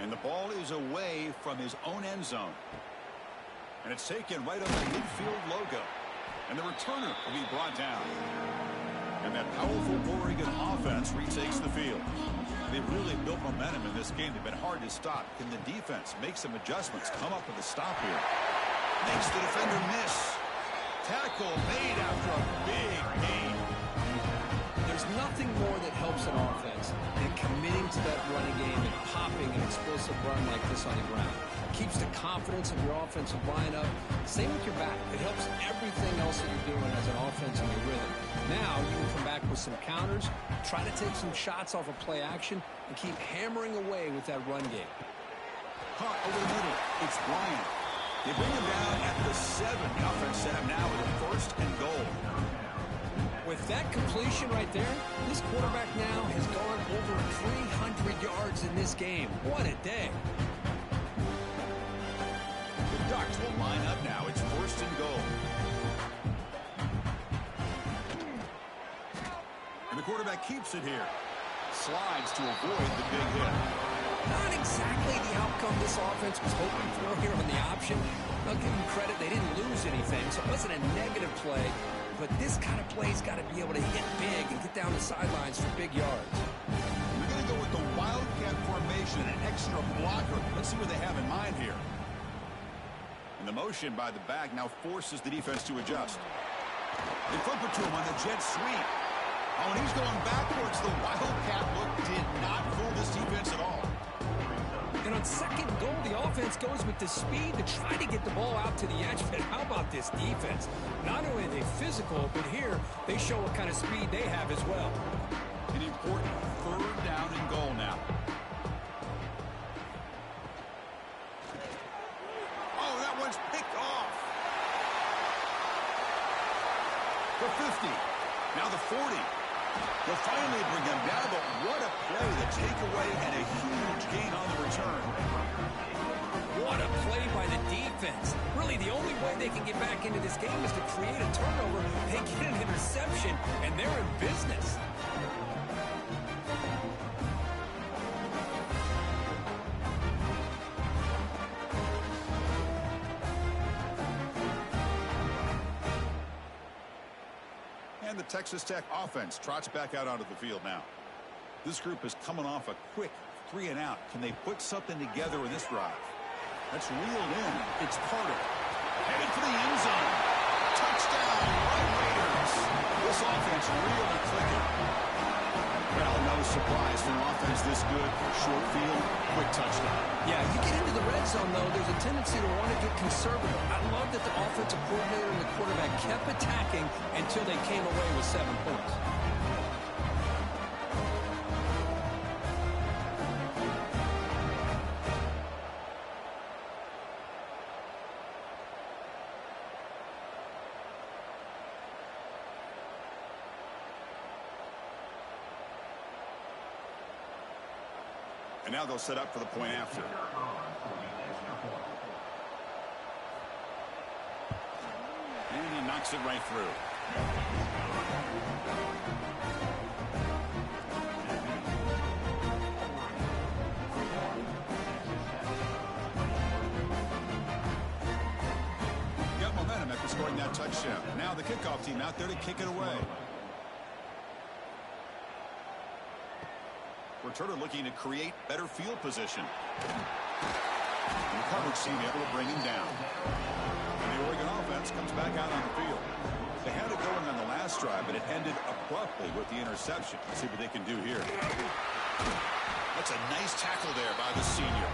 S1: And the ball is away from his own end zone. And it's taken right on the midfield logo. And the returner will be brought down. And that powerful Oregon offense retakes the field. They've really built momentum in this game. They've been hard to stop. Can the defense make some adjustments? Come up with a stop here. Makes the defender miss. Tackle made after a big gain.
S2: There's nothing more that helps an offense than committing to that running game and popping an explosive run like this on the ground. Keeps the confidence of your offensive line up. Same with your back. It helps everything else that you're doing as an offense in your rhythm. Now you can come back with some counters, try to take some shots off of play action, and keep hammering away with that run game.
S1: Caught over the middle. It's Bryant. They bring him down at the 7. The offense set him now with a 1st and goal.
S2: With that completion right there, this quarterback now has gone over 300 yards in this game. What a day.
S1: The Ducks will line up now. It's 1st and goal. And the quarterback keeps it here. Slides to avoid the big hit.
S2: Not exactly the outcome this offense was hoping for here on the option. I'll give them credit. They didn't lose anything, so it wasn't a negative play. But this kind of play's got to be able to hit big and get down the sidelines for big yards.
S1: We're going to go with the Wildcat formation, an extra blocker. Let's see what they have in mind here. And the motion by the back now forces the defense to adjust. They flip it to him on the jet sweep. Oh, and he's going backwards. The Wildcat look did not fool this defense at all.
S2: And on second and goal, the offense goes with the speed to try to get the ball out to the edge. But how about this defense? Not only are they physical, but here they show what kind of speed they have as well.
S1: An important third down and goal now. Oh, that one's picked off. The 50. Now the 40. They'll finally bring them down, but what a play, the takeaway, and a huge gain on the return.
S2: What a play by the defense. Really, the only way they can get back into this game is to create a turnover. They get an interception, and they're in business.
S1: And the Texas Tech offense trots back out onto the field now. This group is coming off a quick 3-and-out. Can they put something together in this drive? That's reeled in. It's Carter. Headed for the end zone. Touchdown, Red Raiders. This offense really clicking. Well, no surprise for an offense this good. Short field, quick touchdown.
S2: Yeah, you get into the red zone, though, there's a tendency to want to get conservative. I love that the offensive coordinator and the quarterback kept attacking until they came away with 7 points.
S1: And now they'll set up for the point after. And he knocks it right through. Got momentum after scoring that touchdown. Now the kickoff team out there to kick it away. Returner looking to create better field position. The coverage team able to bring him down. And the Oregon offense comes back out on the field. They had it going on the last drive, but it ended abruptly with the interception. Let's see what they can do here. That's a nice tackle there by the senior.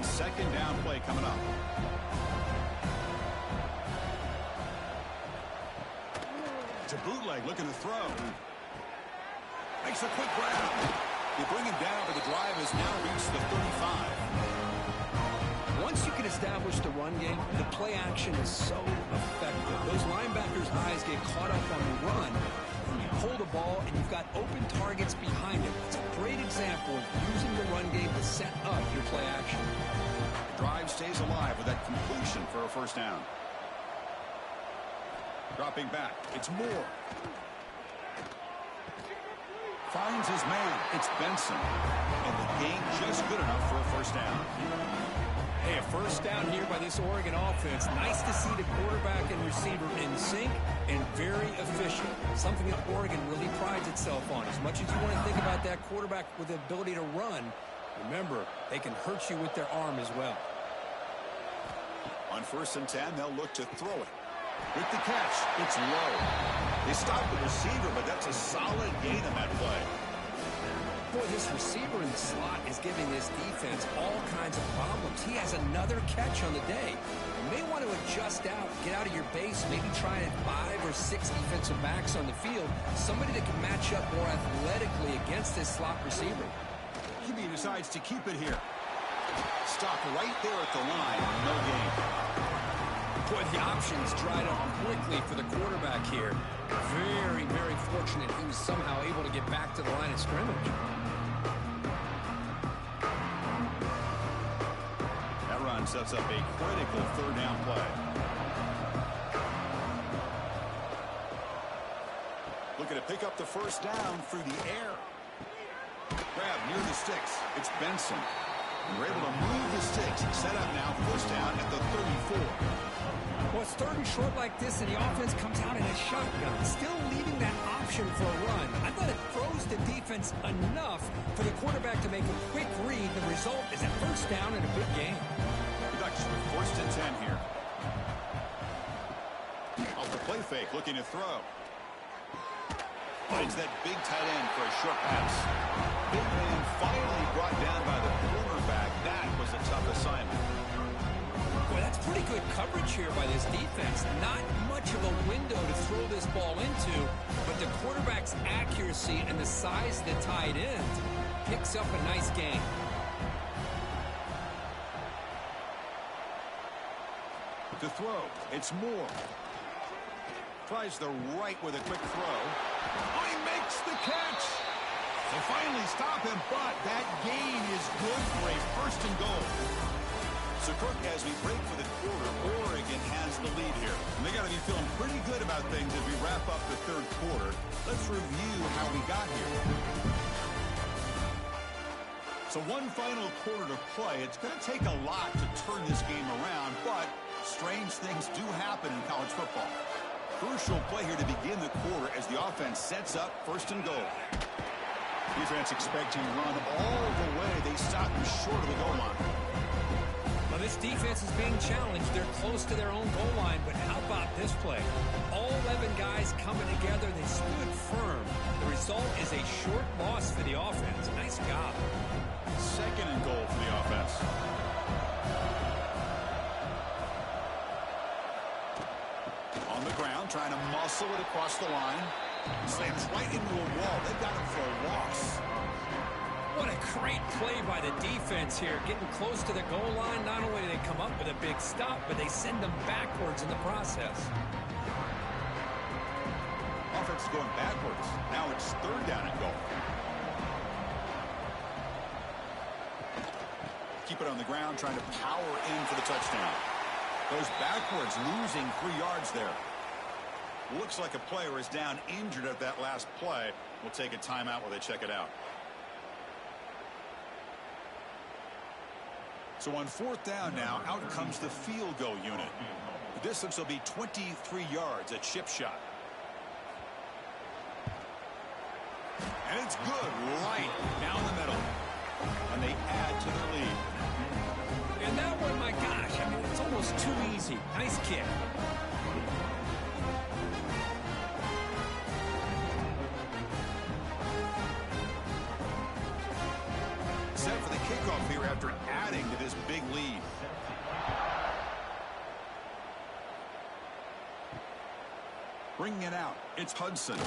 S1: Second down play coming up. It's a bootleg looking to throw. Makes a quick grab. They bring him down, but the drive has now reached the 35.
S2: Once you can establish the run game, the play action is so effective. Those linebackers' eyes get caught up on the run. And you pull the ball, and you've got open targets behind it. It's a great example of using the run game to set up your play action.
S1: Drive stays alive with that completion for a first down. Dropping back. It's Moore. Finds his man. It's Benson. And the gain just good enough for a first down.
S2: Hey, a first down here by this Oregon offense. Nice to see the quarterback and receiver in sync and very efficient. Something that Oregon really prides itself on. As much as you want to think about that quarterback with the ability to run, remember, they can hurt you with their arm as well.
S1: On 1st and 10, they'll look to throw it. With the catch, it's low. They stop the receiver, but that's a solid gain on that play.
S2: Boy, this receiver in the slot is giving this defense all kinds of problems. He has another catch on the day. You may want to adjust out, get out of your base, maybe try 5 or 6 defensive backs on the field, somebody that can match up more athletically against this slot receiver.
S1: QB decides to keep it here. Stop right there at the line. No gain.
S2: Boy, the options dried up quickly for the quarterback here. Very, very fortunate he was somehow able to get back to the line of scrimmage.
S1: That run sets up a critical third down play. Looking to pick up the first down through the air. Grab near the sticks. It's Benson. And we're able to move the sticks. Set up now, first down at the 34.
S2: Well, it's third and short like this, and the offense comes out in a shotgun, still leaving that option for a run. I thought it froze the defense enough for the quarterback to make a quick read. The result is a first down and a big gain.
S1: The stretch with 1st and 10 here. Off the play fake, looking to throw. Finds that big tight end for a short pass. Big man finally brought down by the quarterback. That was a tough assignment.
S2: Boy, that's pretty good coverage here by this defense. Not much of a window to throw this ball into, but the quarterback's accuracy and the size of the tight end picks up a nice gain.
S1: To throw, it's Moore. Tries the right with a quick throw. Oh, he makes the catch. They finally stop him, but that gain is good for a 1st and goal. So, Kirk, as we break for the quarter, Oregon has the lead here. And they got to be feeling pretty good about things as we wrap up the 3rd quarter. Let's review how we got here. So one final quarter to play. It's going to take a lot to turn this game around, but strange things do happen in college football. Crucial play here to begin the quarter as the offense sets up 1st and goal. Defense expecting to run all the way. They stop him short of the goal line.
S2: Well, this defense is being challenged. They're close to their own goal line, but how about this play? All 11 guys coming together. They stood firm. The result is a short loss for the offense. Nice job.
S1: 2nd and goal for the offense. On the ground, trying to muscle it across the line. Slams right into a wall. They've got him for a loss.
S2: What a great play by the defense here. Getting close to the goal line. Not only do they come up with a big stop, but they send them backwards in the process.
S1: Offense is going backwards. Now it's 3rd down and goal. Keep it on the ground, trying to power in for the touchdown. Goes backwards, losing 3 yards there. Looks like a player is down injured at that last play. We'll take a timeout while they check it out. So on 4th down now, out comes the field goal unit. The distance will be 23 yards at chip shot. And it's good right down the middle. And they add to their lead.
S2: And that one, my gosh, I mean, it's almost too easy. Nice kick.
S1: Set for the kickoff here after adding to this big lead. Bringing it out, it's Hudson.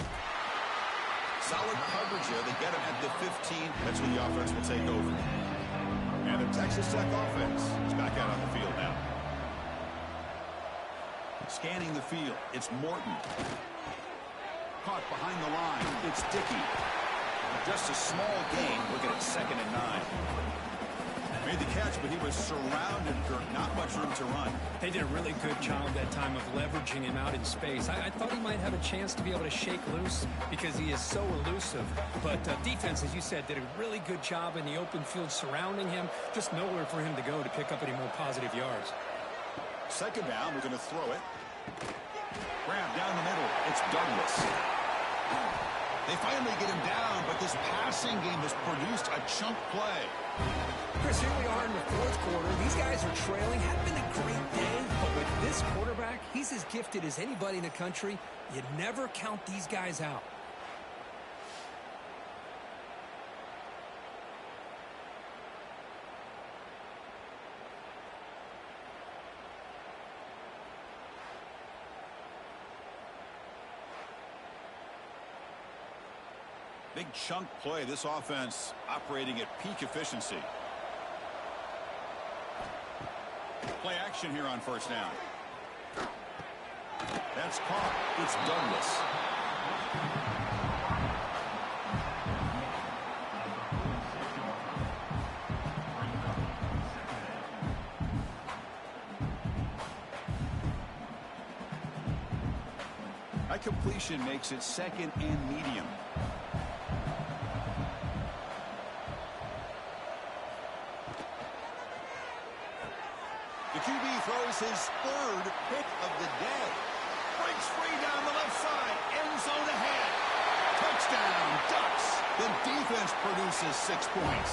S1: Solid coverage here. They get him at the 15. That's when the offense will take over. And the Texas Tech offense is back out on the field now. Scanning the field, it's Morton. Caught behind the line, it's Dickey. Just a small gain, looking at 2nd and 9. Made the catch, but he was surrounded, not much room to run.
S2: They did a really good job that time of leveraging him out in space. I thought he might have a chance to be able to shake loose because he is so elusive. But defense, as you said, did a really good job in the open field surrounding him. Just nowhere for him to go to pick up any more positive yards.
S1: 2nd down, we're going to throw it. Grab down the middle, it's Douglas. They finally get him down, but this passing game has produced a chunk play.
S2: Chris, here we are in the 4th quarter. These guys are trailing. Had been a great day, but with this quarterback, he's as gifted as anybody in the country. You never count these guys out.
S1: Big chunk play. This offense operating at peak efficiency. Play action here on 1st down. That's caught. It's Douglas. That completion makes it 2nd and medium. The QB throws his 3rd pick of the day. Breaks free down the left side. End zone ahead. Touchdown, Ducks. The defense produces 6 points.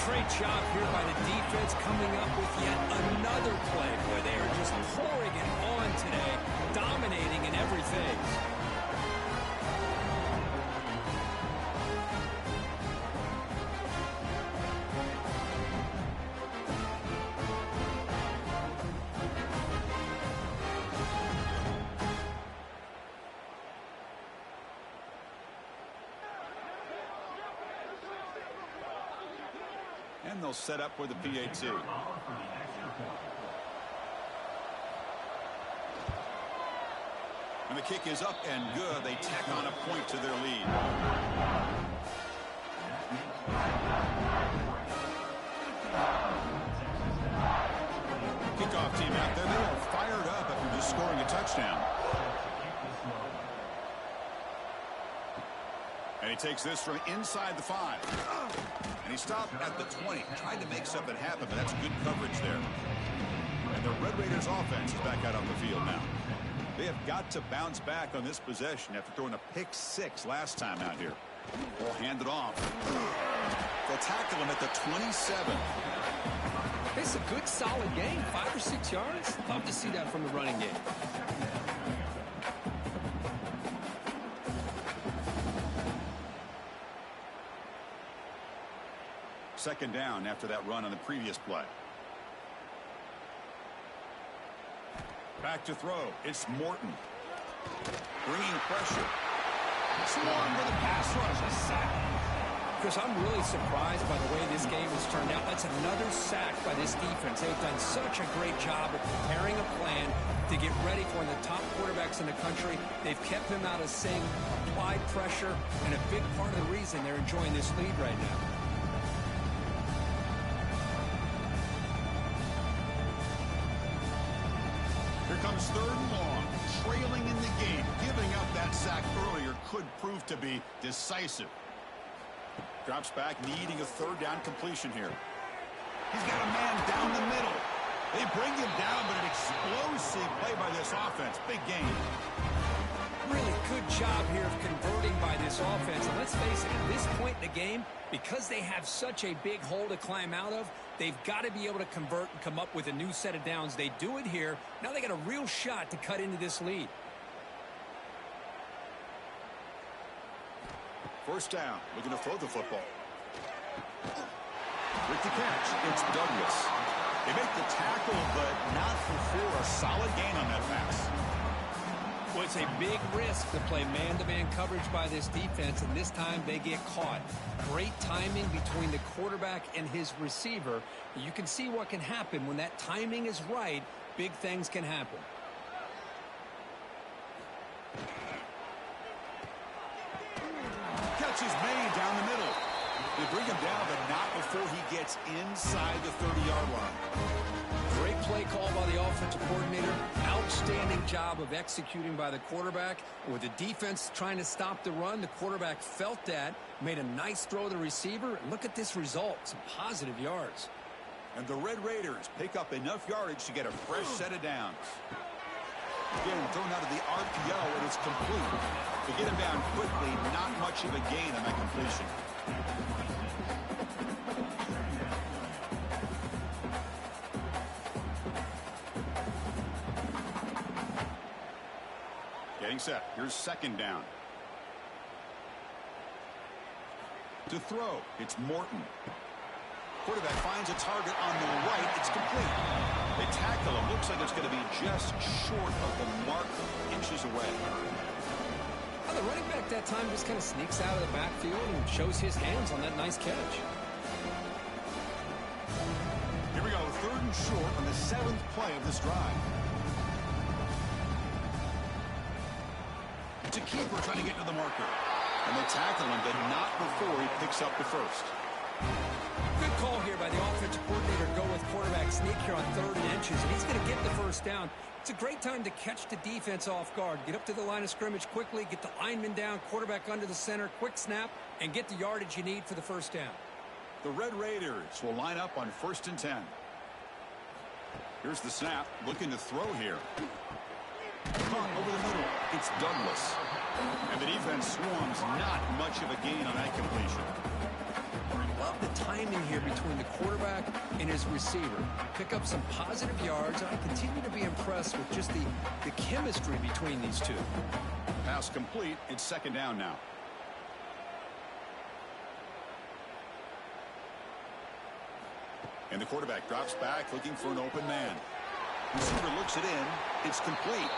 S2: Great job here by the defense coming up with yet another play. Boy, they are just pouring it on today, dominating in every phase.
S1: And they'll set up for the PAT. And the kick is up and good. They tack on a point to their lead. Kickoff team out there. They are fired up after just scoring a touchdown. And he takes this from inside the 5. And he stopped at the 20. Tried to make something happen, but that's good coverage there. And the Red Raiders offense is back out on the field now. They have got to bounce back on this possession after throwing a pick-6 last time out here. They'll hand it off. They'll tackle him at the 27.
S2: It's a good, solid game. 5 or 6 yards. Love to see that from the running game.
S1: Second down after that run on the previous play. Back to throw. It's Morton. Bringing pressure. Swarm for the pass rush. A sack.
S2: Chris, I'm really surprised by the way this game has turned out. That's another sack by this defense. They've done such a great job of preparing a plan to get ready for one of the top quarterbacks in the country. They've kept him out of sync, applied pressure, and a big part of the reason they're enjoying this lead right now.
S1: Here comes 3rd and long. Trailing in the game. Giving up that sack earlier could prove to be decisive. Drops back, needing a 3rd down completion here. He's got a man down the middle. They bring him down, but an explosive play by this offense. Big game.
S2: Really good job here of converting by this offense. And let's face it, at this point in the game, because they have such a big hole to climb out of, they've got to be able to convert and come up with a new set of downs. They do it here. Now they got a real shot to cut into this lead.
S1: First down, looking to throw the football. With the catch, it's Douglas. They make the tackle, but not for a solid gain on that pass.
S2: Well, it's a big risk to play man-to-man coverage by this defense, and this time they get caught. Great timing between the quarterback and his receiver. You can see what can happen when that timing is right. Big things can happen.
S1: Catch is made down the middle. They bring him down, but not before he gets inside the 30-yard line.
S2: Great play call by the offensive coordinator. Outstanding job of executing by the quarterback. With the defense trying to stop the run, the quarterback felt that, made a nice throw to the receiver. And look at this result, some positive yards.
S1: And the Red Raiders pick up enough yardage to get a fresh set of downs. Again, thrown out of the RPO, and it's complete. To get him down quickly, not much of a gain on that completion. Getting set. Here's 2nd down. To throw, it's Morton. Quarterback finds a target on the right. It's complete. They tackle him. Looks like it's going to be just short of the mark, inches away.
S2: Well, the running back that time just kind of sneaks out of the backfield and shows his hands on that nice catch.
S1: Here we go. 3rd and short on the 7th play of this drive. It's a keeper trying to get to the marker. And they tackle him, but not before he picks up the first.
S2: Good call here by the offensive coordinator. Go with quarterback sneak here on 3rd and inches, and he's going to get the first down. It's a great time to catch the defense off guard. Get up to the line of scrimmage quickly, get the lineman down, quarterback under the center, quick snap, and get the yardage you need for the first down.
S1: The Red Raiders will line up on 1st and 10. Here's the snap, looking to throw here. Caught over the middle. It's Douglas. And the defense swarms, not much of a gain on that completion.
S2: love the timing here between the quarterback and his receiver. Pick up some positive yards, and I continue to be impressed with just the chemistry between these two.
S1: Pass complete. It's second down now. And the quarterback drops back looking for an open man. Receiver looks it in. It's complete.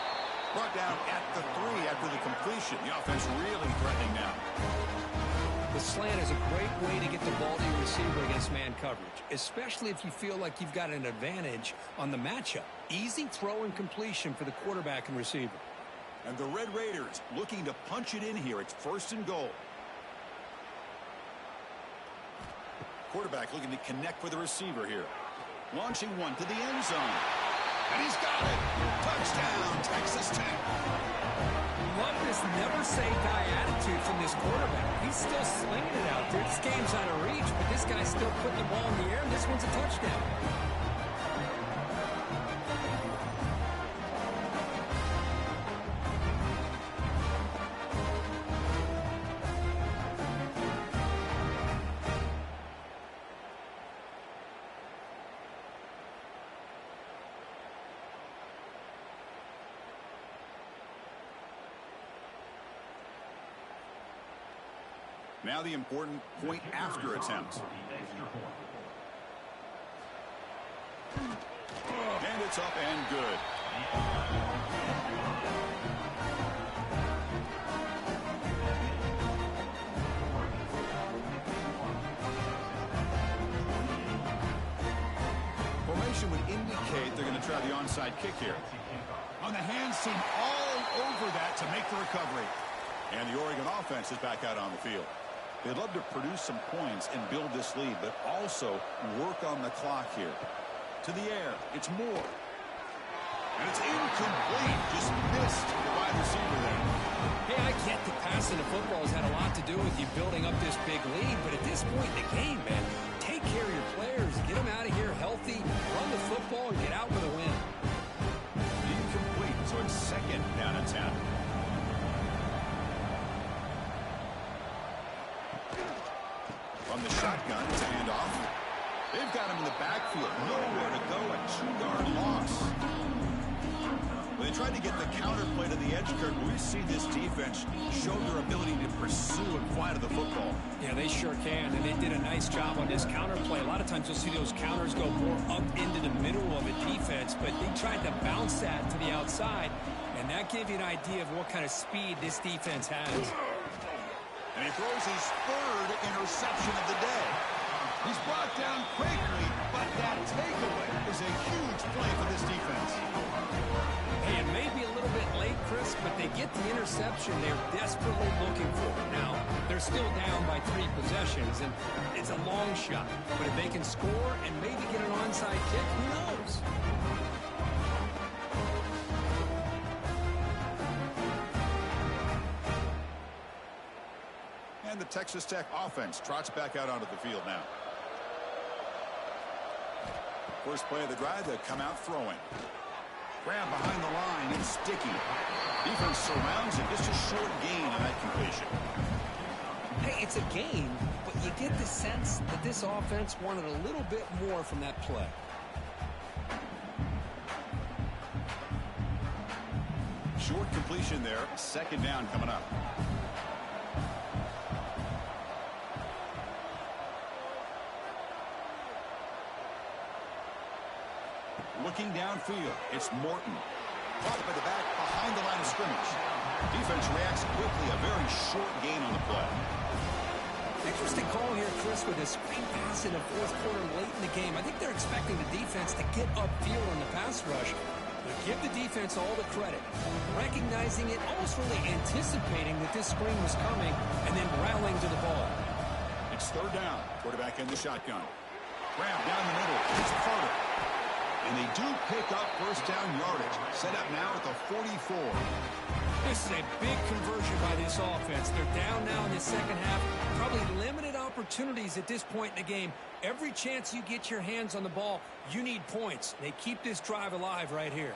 S1: Brought down at the 3 after the completion. The offense really threatening now.
S2: The slant is a great way to get the ball to your receiver against man coverage, especially if you feel like you've got an advantage on the matchup. Easy throw and completion for the quarterback and receiver.
S1: And the Red Raiders looking to punch it in here. It's first and goal. Quarterback looking to connect with the receiver here. Launching one to the end zone. And he's got it. Touchdown, Texas Tech.
S2: Love this never-say-die attitude from this quarterback. He's still slinging it out there. This game's out of reach, but this guy's still putting the ball in the air, and this one's a touchdown.
S1: Now the important point after attempt. And it's up and good. Formation would indicate they're going to try the onside kick here. On the hands team all over that to make the recovery. And the Oregon offense is back out on the field. They'd love to produce some points and build this lead, but also work on the clock here. To the air, it's Moore. And it's incomplete. Just missed the wide receiver there.
S2: Hey, I get that passing the football has had a lot to do with you building up this big lead, but at this point in the game, man, take care of your players, get them out of here healthy, run the football, and get out with a win.
S1: Incomplete, so it's second down and 10. On the shotgun, it's a handoff. They've got him in the backfield. Nowhere to go. A 2-yard loss. When they tried to get the counterplay to the edge, Kurt, we see this defense show their ability to pursue and fly to the football.
S2: Yeah, they sure can, and they did a nice job on this counterplay. A lot of times you'll see those counters go more up into the middle of a defense, but they tried to bounce that to the outside, and that gave you an idea of what kind of speed this defense has.
S1: And he throws his third interception of the day. He's brought down quickly, but that takeaway is a huge play for this defense.
S2: Hey, it may be a little bit late, Chris, but they get the interception they're desperately looking for. Now, they're still down by 3 possessions, and it's a long shot. But if they can score and maybe get an onside kick, who knows?
S1: And the Texas Tech offense trots back out onto the field now. First play of the drive, they come out throwing. Grab behind the line, it's sticky. Defense surrounds it, just a short gain on that completion.
S2: Hey, it's a gain, but you get the sense that this offense wanted a little bit more from that play.
S1: Short completion there, second down coming up. Looking downfield, it's Morton. Caught by the back behind the line of scrimmage. Defense reacts quickly, a very short gain on the play.
S2: Interesting call here, Chris, with a screen pass in the fourth quarter late in the game. I think they're expecting the defense to get upfield on the pass rush. But give the defense all the credit. Recognizing it, almost really anticipating that this screen was coming, and then rallying to the ball.
S1: It's third down. Quarterback in the shotgun. Grab down the middle. It's Carter. And they do pick up first down yardage. Set up now at the 44.
S2: This is a big conversion by this offense. They're down now in the second half. Probably limited opportunities at this point in the game. Every chance you get your hands on the ball, you need points. They keep this drive alive right here.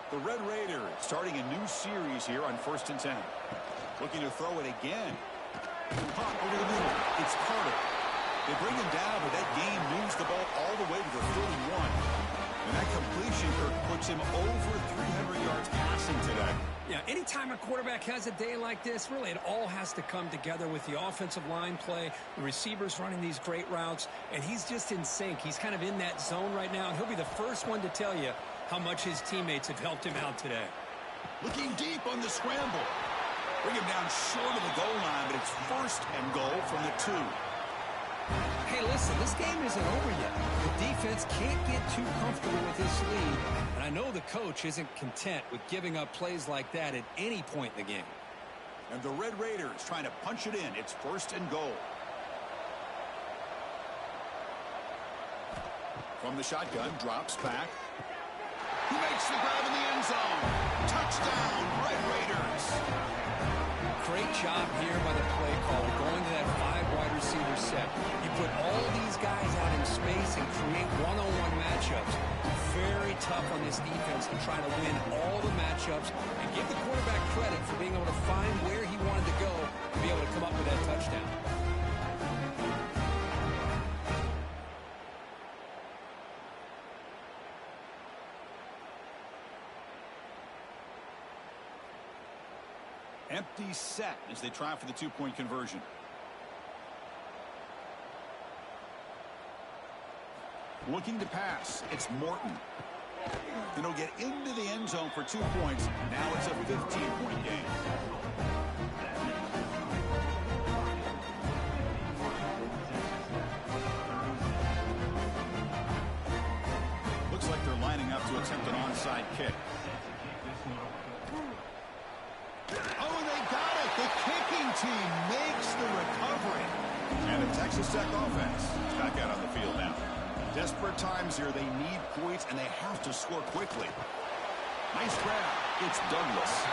S1: The Red Raiders starting a new series here on 1st and 10. Looking to throw it again. Caught over the middle. It's Carter. They bring him down, but that game moves the ball all the way to the 31. And that completion puts him over 300 yards passing today.
S2: Yeah, anytime a quarterback has a day like this, really it all has to come together with the offensive line play, the receivers running these great routes, and he's just in sync. He's kind of in that zone right now, and he'll be the first one to tell you how much his teammates have helped him out today.
S1: Looking deep on the scramble. Bring him down short of the goal line, but it's first and goal from the 2.
S2: Hey, listen, this game isn't over yet. The defense can't get too comfortable with this lead, and I know the coach isn't content with giving up plays like that at any point in the game.
S1: And the Red Raiders trying to punch it in. It's first and goal. From the shotgun, drops back. He makes the grab in the end zone. Touchdown, Red Raiders.
S2: Great job here by the play call, going to that 5 wide receiver set. You put all these guys out in space and create one-on-one matchups. Very tough on this defense to try to win all the matchups and give the quarterback credit for being able to find where he wanted to go and be able to come up with that touchdown.
S1: Empty set as they try for the 2-point conversion. Looking to pass. It's Morton. And he'll get into the end zone for 2 points. Now it's a 15-point game. Looks like they're lining up to attempt an onside kick. Oh, and they got it. The kicking team makes the recovery. And the Texas Tech offense is back out on the field now. Desperate times here. They need points, and they have to score quickly. Nice grab. It's Douglas.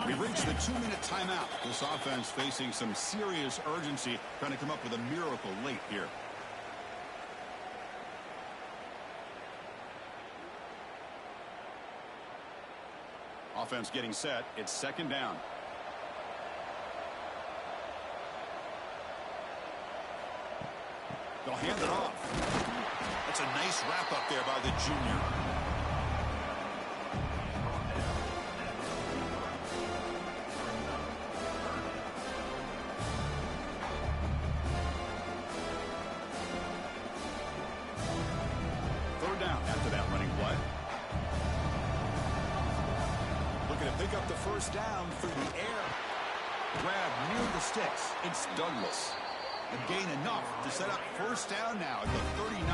S1: We reached the 2-minute timeout. This offense facing some serious urgency, trying to come up with a miracle late here. Offense getting set. It's second down. They'll hand it off. That's a nice wrap up there by the junior. Pick up the first down through the air. Grab near the sticks. It's Douglas. And gain enough to set up first down now at the 39.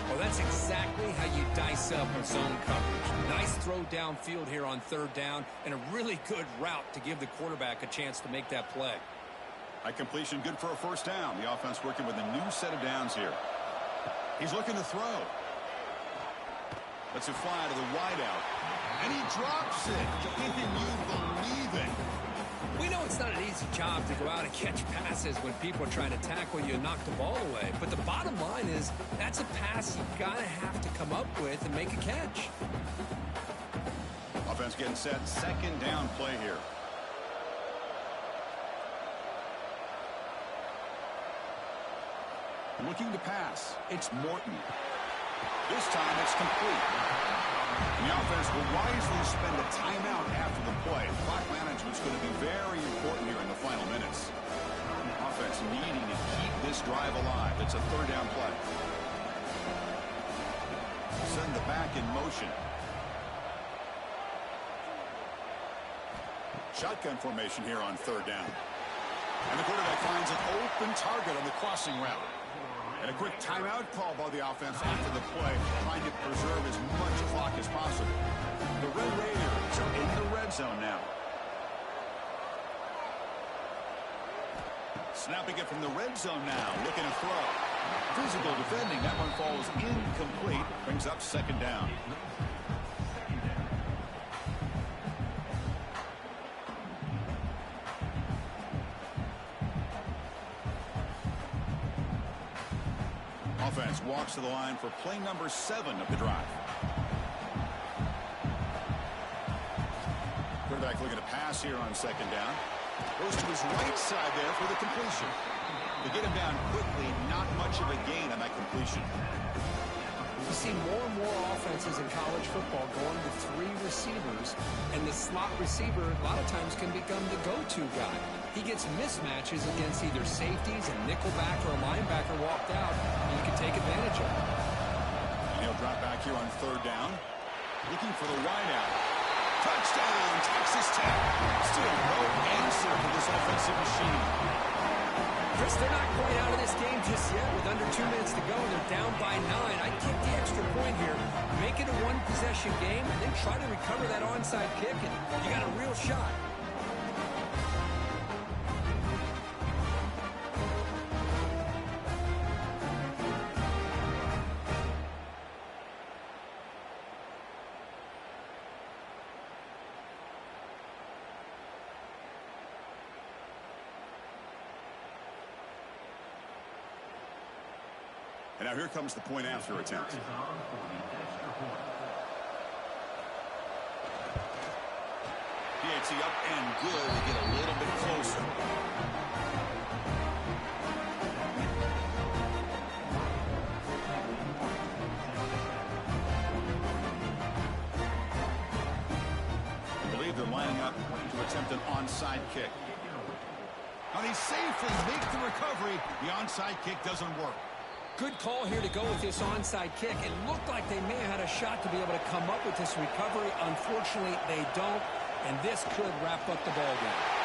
S2: Well, that's exactly how you dice up a zone coverage. Nice throw downfield here on 3rd down, and a really good route to give the quarterback a chance to make that play.
S1: High completion, good for a first down. The offense working with a new set of downs here. He's looking to throw. Lets it fly to the wideout. And he drops it. Can you believe it?
S2: We know it's not an easy job to go out and catch passes when people are trying to tackle you and knock the ball away. But the bottom line is that's a pass you've got to have to come up with and make a catch.
S1: Offense getting set. Second down play here. Looking to pass. It's Morton. This time it's complete. And the offense will wisely spend a timeout after the play. Clock management is going to be very important here in the final minutes. Offense needing to keep this drive alive. It's a 3rd down play. Send the back in motion. Shotgun formation here on 3rd down. And the quarterback finds an open target on the crossing route. And a quick timeout call by the offense after the play, trying to preserve as much clock as possible. The Red Raiders are in the red zone now. Snapping it from the red zone now, looking to throw. Physical defending, that one falls incomplete, brings up 2nd down. Offense walks to the line for play number 7 of the drive. Quarterback looking to pass here on second down. Goes to his right side there for the completion. To get him down quickly, not much of a gain on that completion.
S2: You see more and more offenses in college football going with 3 receivers, and the slot receiver a lot of times can become the go-to guy. He gets mismatches against either safeties, a nickelback, or a linebacker walked out, and you can take advantage of it.
S1: And he'll drop back here on third down. Looking for the wideout. Touchdown, Texas Tech. Still no answer for this offensive machine.
S2: Chris, they're not quite out of this game just yet. With under 2 minutes to go, they're down by 9. I'd kick the extra point here, make it a one-possession game, and then try to recover that onside kick, and you got a real shot.
S1: And now here comes the point after attempt. PAT up and good to get a little bit closer. I believe they're lining up to attempt an onside kick. Now they safely make the recovery. The onside kick doesn't work.
S2: Good call here to go with this onside kick. It looked like they may have had a shot to be able to come up with this recovery. Unfortunately, they don't, and this could wrap up the ball game.